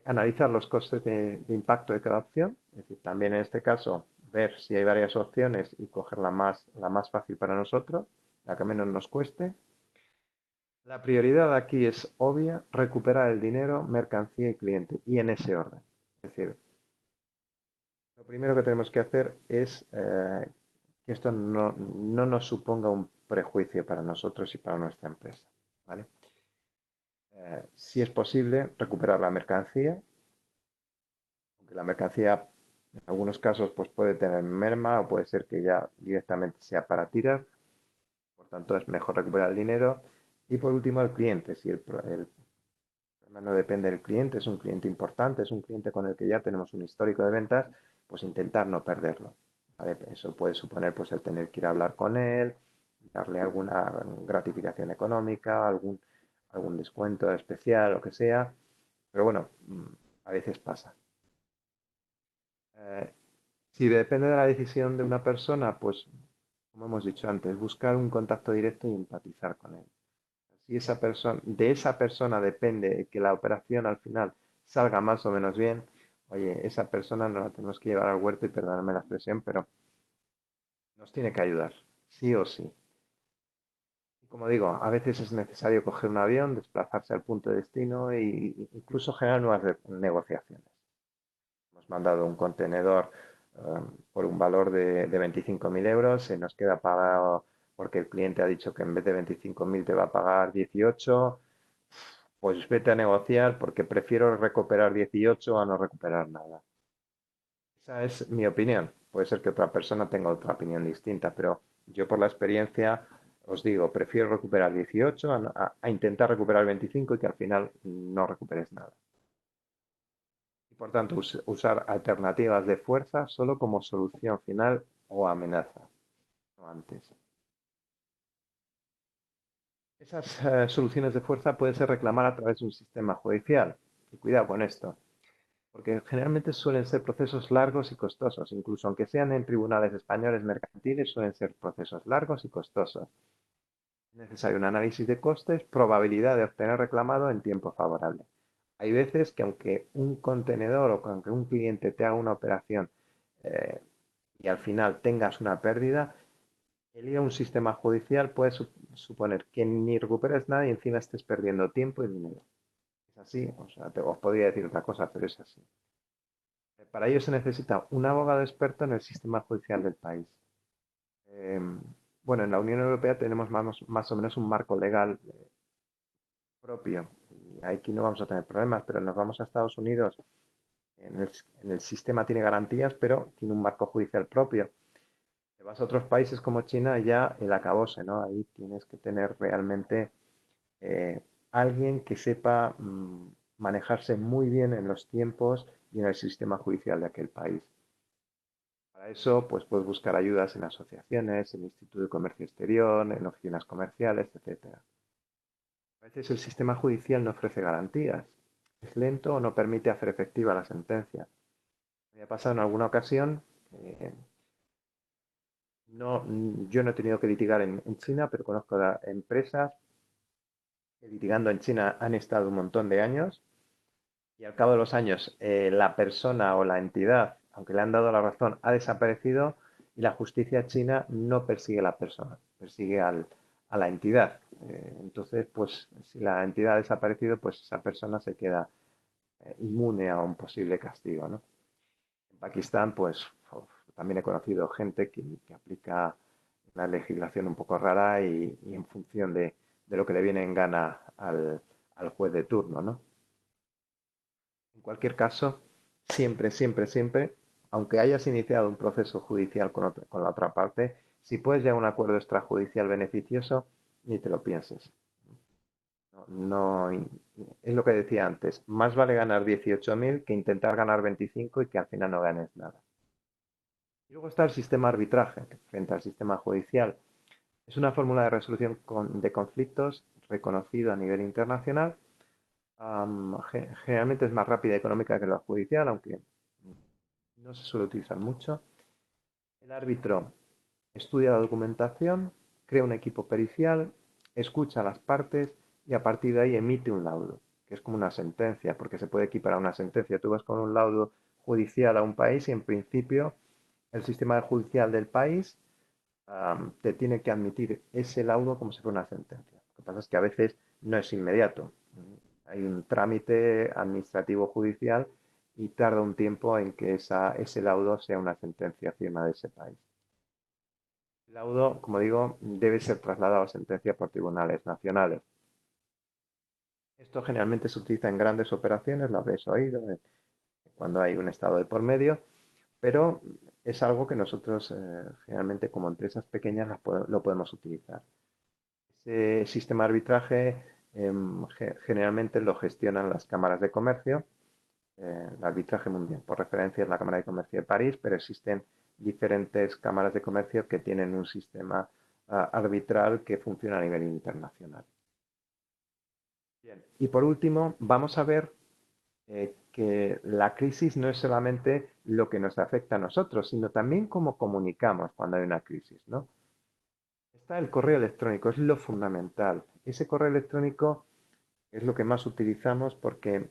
Analizar los costes de impacto de cada opción, es decir, también en este caso ver si hay varias opciones y coger la más fácil para nosotros, la que menos nos cueste. La prioridad aquí es obvia, recuperar el dinero, mercancía y cliente, y en ese orden. Es decir, lo primero que tenemos que hacer es que esto no nos suponga un prejuicio para nosotros y para nuestra empresa, ¿vale? Si es posible, recuperar la mercancía, aunque la mercancía en algunos casos pues puede tener merma o puede ser que ya directamente sea para tirar, por tanto es mejor recuperar el dinero. Y por último, el cliente, si el problema no depende del cliente, es un cliente importante, es un cliente con el que ya tenemos un histórico de ventas, pues intentar no perderlo, ¿vale? Eso puede suponer pues el tener que ir a hablar con él, darle alguna gratificación económica, algún descuento especial, lo que sea, pero bueno, a veces pasa. Eh, si depende de la decisión de una persona, pues como hemos dicho antes, buscar un contacto directo y empatizar con él. Si de esa persona depende que la operación al final salga más o menos bien, oye, esa persona no la tenemos que llevar al huerto y perdonarme la expresión, pero nos tiene que ayudar, sí o sí. Y como digo, a veces es necesario coger un avión, desplazarse al punto de destino e incluso generar nuevas negociaciones. Hemos mandado un contenedor por un valor de 25.000 euros, se nos queda pagado porque el cliente ha dicho que en vez de 25.000 te va a pagar 18, pues vete a negociar porque prefiero recuperar 18 a no recuperar nada. Esa es mi opinión. Puede ser que otra persona tenga otra opinión distinta, pero yo por la experiencia os digo, prefiero recuperar 18 a intentar recuperar 25 y que al final no recuperes nada. Y por tanto, usar alternativas de fuerza solo como solución final o amenaza, no antes. Esas soluciones de fuerza pueden ser reclamadas a través de un sistema judicial. Y cuidado con esto, porque generalmente suelen ser procesos largos y costosos, incluso aunque sean en tribunales españoles mercantiles, suelen ser procesos largos y costosos. Es necesario un análisis de costes, probabilidad de obtener reclamado en tiempo favorable. Hay veces que aunque un contenedor o aunque un cliente te haga una operación eh, y al final tengas una pérdida, el ir a un sistema judicial puede suponer que ni recuperes nada y encima estés perdiendo tiempo y dinero. Es así, o sea, os podría decir otra cosa, pero es así. Para ello se necesita un abogado experto en el sistema judicial del país. Eh, bueno, en la Unión Europea tenemos más o menos un marco legal propio. Y aquí no vamos a tener problemas, pero nos vamos a Estados Unidos. En el sistema tiene garantías, pero tiene un marco judicial propio. Te vas a otros países como China, ya el acabose, ¿no? Ahí tienes que tener realmente eh, alguien que sepa manejarse muy bien en los tiempos y en el sistema judicial de aquel país. Para eso, pues puedes buscar ayudas en asociaciones, en Instituto de Comercio Exterior, en oficinas comerciales, etcétera. A veces el sistema judicial no ofrece garantías, es lento o no permite hacer efectiva la sentencia. Me ha pasado en alguna ocasión, eh, no, yo no he tenido que litigar en China, pero conozco empresas que litigando en China han estado un montón de años y al cabo de los años la persona o la entidad, aunque le han dado la razón, ha desaparecido y la justicia china no persigue a la persona, persigue a la entidad. Entonces, pues si la entidad ha desaparecido, pues esa persona se queda inmune a un posible castigo, ¿no? En Pakistán, pues también he conocido gente que aplica una legislación un poco rara y en función de lo que le viene en gana al juez de turno, ¿no? En cualquier caso, siempre, siempre, siempre, aunque hayas iniciado un proceso judicial con la otra parte, si puedes llegar a un acuerdo extrajudicial beneficioso, ni te lo pienses. No, es lo que decía antes, más vale ganar 18.000 que intentar ganar 25 y que al final no ganes nada. Y luego está el sistema arbitraje frente al sistema judicial. Es una fórmula de resolución de conflictos reconocido a nivel internacional. Generalmente es más rápida y económica que la judicial, aunque no se suele utilizar mucho. El árbitro estudia la documentación, crea un equipo pericial, escucha a las partes y a partir de ahí emite un laudo, que es como una sentencia, porque se puede equiparar a una sentencia. Tú vas con un laudo judicial a un país y en principio el sistema judicial del país te tiene que admitir ese laudo como si fuera una sentencia. Lo que pasa es que a veces no es inmediato. Hay un trámite administrativo judicial y tarda un tiempo en que ese laudo sea una sentencia firme de ese país. El laudo, como digo, debe ser trasladado a sentencia por tribunales nacionales. Esto generalmente se utiliza en grandes operaciones, lo habréis oído, cuando hay un estado de por medio, pero es algo que nosotros generalmente como empresas pequeñas lo podemos utilizar. Ese sistema de arbitraje generalmente lo gestionan las cámaras de comercio, el arbitraje mundial. Por referencia es la Cámara de Comercio de París, pero existen diferentes cámaras de comercio que tienen un sistema arbitral que funciona a nivel internacional. Bien. Y por último, vamos a ver que la crisis no es solamente lo que nos afecta a nosotros, sino también cómo comunicamos cuando hay una crisis, ¿no? Está el correo electrónico, es lo fundamental. Ese correo electrónico es lo que más utilizamos porque,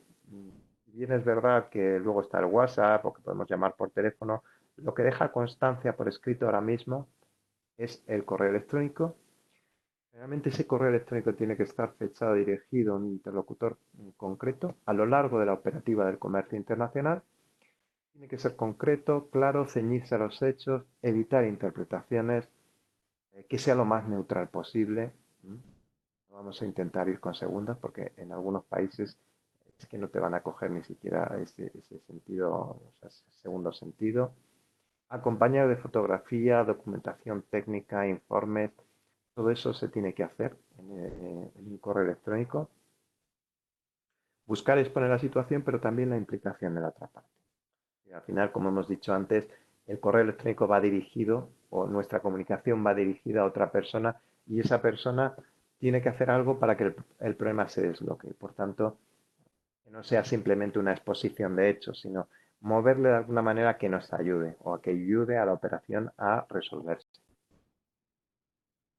bien es verdad que luego está el WhatsApp o que podemos llamar por teléfono, lo que deja constancia por escrito ahora mismo es el correo electrónico. Realmente ese correo electrónico tiene que estar fechado dirigido a un interlocutor concreto a lo largo de la operativa del comercio internacional. Tiene que ser concreto, claro, ceñirse a los hechos, evitar interpretaciones, que sea lo más neutral posible. Vamos a intentar ir con segundas porque en algunos países es que no te van a coger ni siquiera ese sentido, o sea, ese segundo sentido. Acompañado de fotografía, documentación técnica, informes, todo eso se tiene que hacer en un correo electrónico. Buscar exponer la situación, pero también la implicación de la otra parte. Y al final, como hemos dicho antes, el correo electrónico va dirigido o nuestra comunicación va dirigida a otra persona y esa persona tiene que hacer algo para que el problema se desbloquee. Por tanto, no sea simplemente una exposición de hechos, sino moverle de alguna manera que nos ayude o que ayude a la operación a resolverse.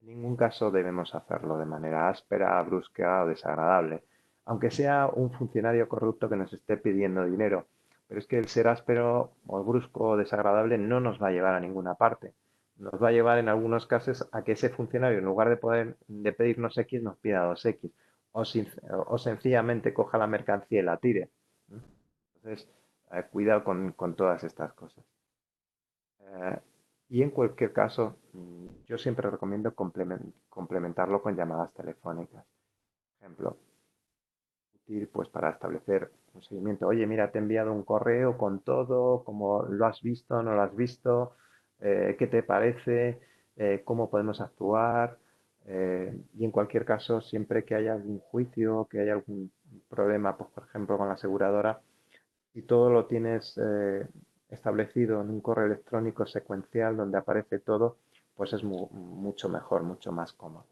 En ningún caso debemos hacerlo de manera áspera, brusca o desagradable, aunque sea un funcionario corrupto que nos esté pidiendo dinero. Pero es que el ser áspero o brusco o desagradable no nos va a llevar a ninguna parte. Nos va a llevar en algunos casos a que ese funcionario, en lugar de pedirnos X, nos pida 2X. O sencillamente coja la mercancía y la tire. Entonces, cuidado con todas estas cosas. Eh, y en cualquier caso, yo siempre recomiendo complementarlo con llamadas telefónicas. Por ejemplo, útil pues para establecer un seguimiento. Oye, mira, te he enviado un correo con todo, cómo lo has visto, no lo has visto, qué te parece, cómo podemos actuar. Y en cualquier caso, siempre que haya algún juicio, que haya algún problema, pues, por ejemplo, con la aseguradora, y todo lo tienes establecido en un correo electrónico secuencial donde aparece todo, pues es mucho mejor, mucho más cómodo.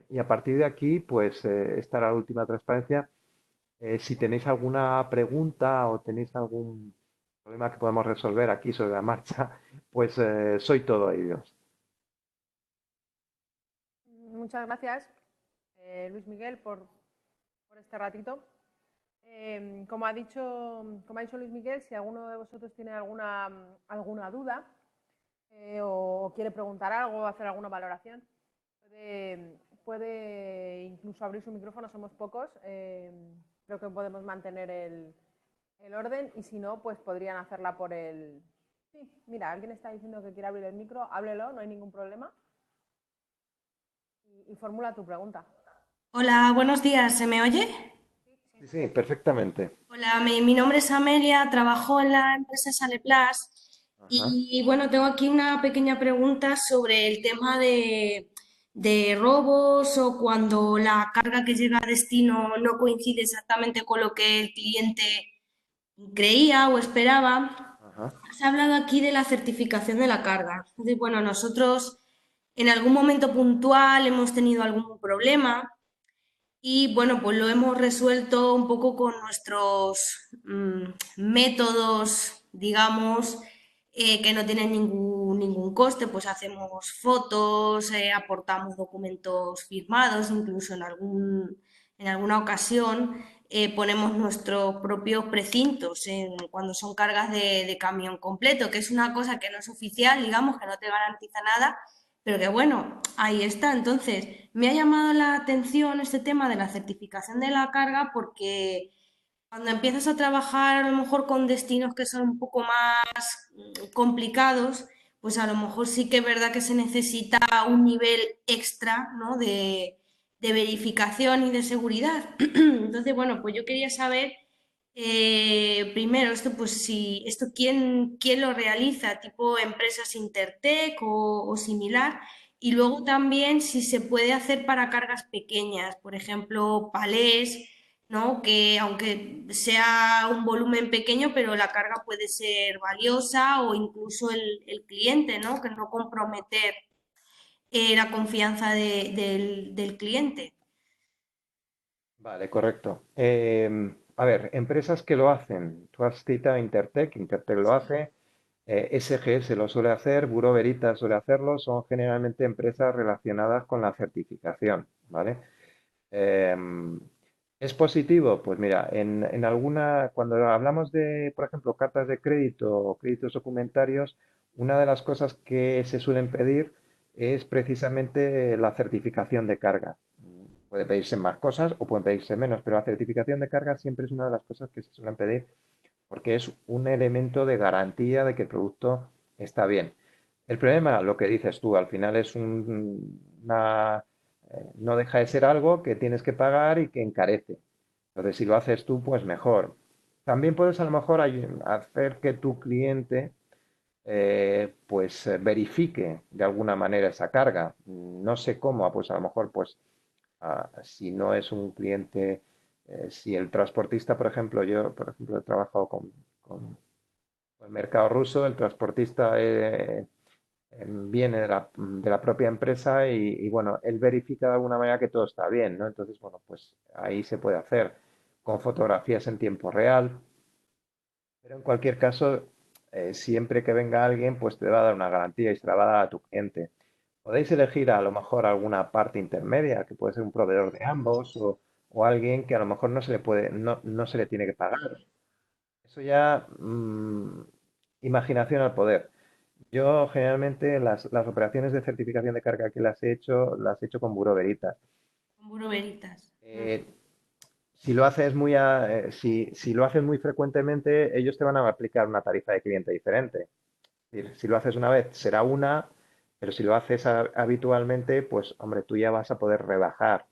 Y a partir de aquí, pues esta era la última transparencia. Si tenéis alguna pregunta o tenéis algún problema que podamos resolver aquí sobre la marcha, pues soy todo oídos. Muchas gracias, Luis Miguel, por este ratito. Como ha dicho Luis Miguel, si alguno de vosotros tiene alguna duda o quiere preguntar algo o hacer alguna valoración, puede incluso abrir su micrófono, somos pocos. Creo que podemos mantener el orden y si no, pues podrían hacerla por el... Sí, mira, alguien está diciendo que quiere abrir el micro, háblelo, no hay ningún problema y formula tu pregunta. Hola, buenos días, ¿se me oye? Sí, Sí, sí, perfectamente. Hola, mi nombre es Amelia, trabajo en la empresa Saleplas Ajá. y bueno, tengo aquí una pequeña pregunta sobre el tema de robos o cuando la carga que llega a destino no coincide exactamente con lo que el cliente creía o esperaba. Ajá. Se ha hablado aquí de la certificación de la carga. Entonces, bueno, nosotros en algún momento puntual hemos tenido algún problema. Y bueno, pues lo hemos resuelto un poco con nuestros métodos, digamos, que no tienen ningún coste, pues hacemos fotos, aportamos documentos firmados, incluso en alguna ocasión ponemos nuestros propios precintos cuando son cargas de camión completo, que es una cosa que no es oficial, digamos, que no te garantiza nada, pero que bueno, ahí está. Entonces, me ha llamado la atención este tema de la certificación de la carga porque cuando empiezas a trabajar a lo mejor con destinos que son un poco más complicados, pues a lo mejor sí que es verdad que se necesita un nivel extra, ¿no? de verificación y de seguridad. Entonces, bueno, pues yo quería saber primero esto, pues si esto quién lo realiza, tipo empresas Intertech o similar. Y luego también si se puede hacer para cargas pequeñas, por ejemplo, palés, ¿no? Que aunque sea un volumen pequeño, pero la carga puede ser valiosa o incluso el cliente, ¿no? Que no comprometer la confianza del cliente. Vale, correcto. A ver, empresas que lo hacen. Tú has citado Intertech, Intertech lo Sí. hace, SGS lo suele hacer, Bureau Veritas suele hacerlo, son generalmente empresas relacionadas con la certificación, ¿vale? Em, ¿Es positivo? Pues mira, cuando hablamos de, por ejemplo, cartas de crédito o créditos documentarios, una de las cosas que se suelen pedir es precisamente la certificación de carga. Puede pedirse más cosas o pueden pedirse menos, pero la certificación de carga siempre es una de las cosas que se suelen pedir porque es un elemento de garantía de que el producto está bien. El problema, lo que dices tú, al final es no deja de ser algo que tienes que pagar y que encarece. Entonces, si lo haces tú, pues mejor. También puedes a lo mejor hacer que tu cliente pues verifique de alguna manera esa carga. No sé cómo, pues a lo mejor pues si no es un cliente, si el transportista, por ejemplo, yo por ejemplo he trabajado con el mercado ruso, el transportista viene de la propia empresa y, bueno, él verifica de alguna manera que todo está bien, ¿no? Entonces, bueno, pues ahí se puede hacer. con fotografías en tiempo real. Pero en cualquier caso, siempre que venga alguien, pues te va a dar una garantía y se la va a dar a tu cliente. Podéis elegir a lo mejor alguna parte intermedia, que puede ser un proveedor de ambos o alguien que a lo mejor no se le puede, no se le tiene que pagar. Eso ya, imaginación al poder. Yo generalmente las operaciones de certificación de carga que las he hecho con Bureau Veritas. Con Buroveritas. Veritas. Eh, si lo haces si lo haces muy frecuentemente, ellos te van a aplicar una tarifa de cliente diferente. Es decir, si lo haces una vez, será una, pero si lo haces habitualmente, pues hombre, tú ya vas a poder rebajar.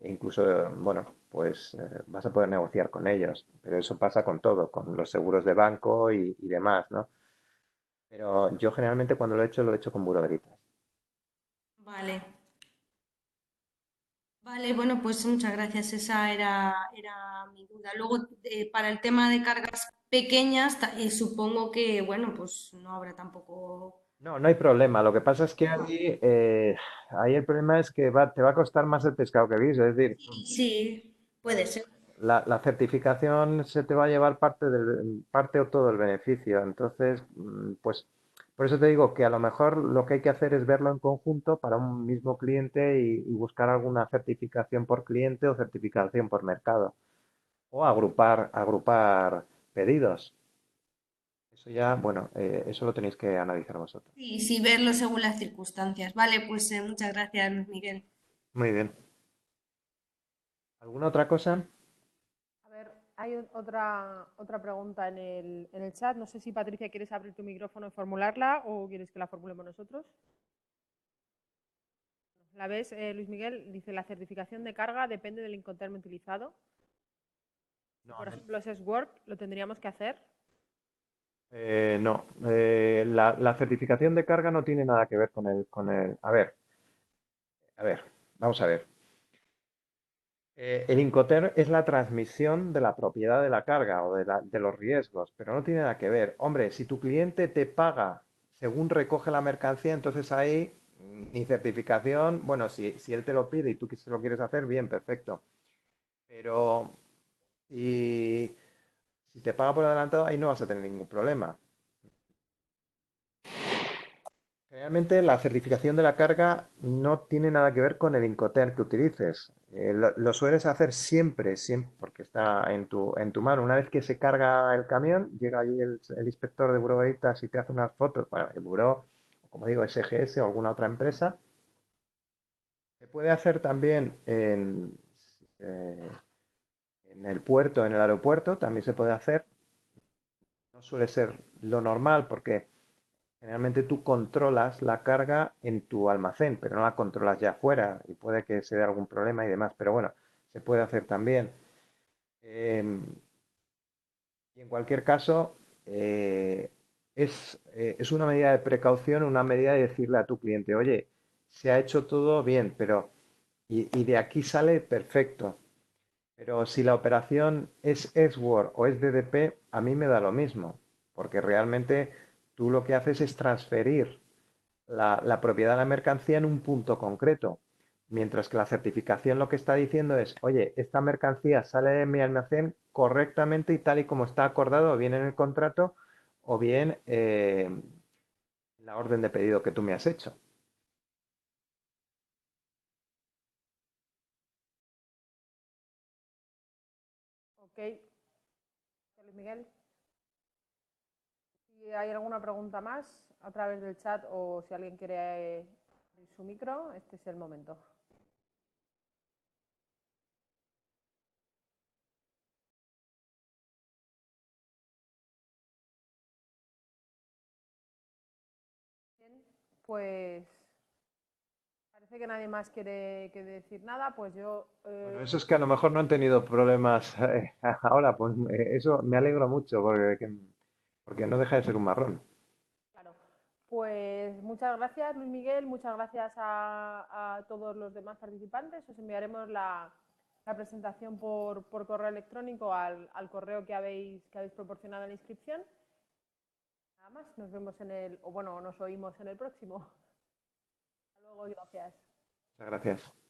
Incluso, bueno, pues vas a poder negociar con ellos. Pero eso pasa con todo, con los seguros de banco y demás, ¿no? Pero yo generalmente cuando lo he hecho con Bureau Veritas. Vale. Vale, bueno, pues muchas gracias. Esa era mi duda. Luego, para el tema de cargas pequeñas, supongo que, bueno, pues no habrá tampoco. No, no hay problema. Lo que pasa es que ahí el problema es que te va a costar más el pescado que guiso. Es decir, Sí, sí, puede ser. la certificación se te va a llevar parte o todo el beneficio. Entonces, pues por eso te digo que a lo mejor lo que hay que hacer es verlo en conjunto para un mismo cliente y buscar alguna certificación por cliente o certificación por mercado. O agrupar pedidos. Eso ya, bueno, eso lo tenéis que analizar vosotros. Sí, sí, verlo según las circunstancias. Vale, pues muchas gracias, Luis Miguel. Muy bien. ¿Alguna otra cosa? A ver, hay otra pregunta en el chat. No sé si Patricia quieres abrir tu micrófono y formularla o quieres que la formulemos nosotros. ¿La ves, Luis Miguel? Dice, la certificación de carga depende del Incoterm utilizado. Si, No, por ejemplo, es Word, ¿lo tendríamos que hacer? no. La certificación de carga no tiene nada que ver con el. A ver, vamos a ver. El Incoterm es la transmisión de la propiedad de la carga o de los riesgos, pero no tiene nada que ver. Hombre, si tu cliente te paga según recoge la mercancía, entonces ahí ni certificación, bueno, si él te lo pide y tú se lo quieres hacer, bien, perfecto. Pero si, si te paga por adelantado, ahí no vas a tener ningún problema. Realmente la certificación de la carga no tiene nada que ver con el Incoterm que utilices. Lo sueles hacer siempre, siempre, porque está en tu mano. Una vez que se carga el camión, llega allí el inspector de Bureau Veritas y te hace unas fotos. Bueno, el Bureau, como digo, SGS o alguna otra empresa. Se puede hacer también eh, en el puerto, en el aeropuerto, también se puede hacer. No suele ser lo normal porque generalmente tú controlas la carga en tu almacén, pero no la controlas ya afuera y puede que se dé algún problema y demás. Pero bueno, se puede hacer también. Eh, y en cualquier caso, es una medida de precaución, una medida de decirle a tu cliente, oye, se ha hecho todo bien, pero y de aquí sale perfecto. Pero si la operación es S-Word o es DDP, a mí me da lo mismo, porque realmente tú lo que haces es transferir la propiedad de la mercancía en un punto concreto, mientras que la certificación lo que está diciendo es, oye, esta mercancía sale de mi almacén correctamente y tal y como está acordado, bien en el contrato o bien la orden de pedido que tú me has hecho. Ok, Luis Miguel. Si hay alguna pregunta más a través del chat o si alguien quiere abrir su micro, este es el momento. Bien, pues parece que nadie más quiere decir nada, pues yo... Bueno, eso es que a lo mejor no han tenido problemas ahora, pues eso me alegro mucho porque no deja de ser un marrón. Claro. Pues muchas gracias, Luis Miguel, muchas gracias a todos los demás participantes. Os enviaremos la presentación por correo electrónico al correo que habéis proporcionado en la inscripción. Nada más, nos vemos nos oímos en el próximo. Hasta luego y gracias. Muchas gracias.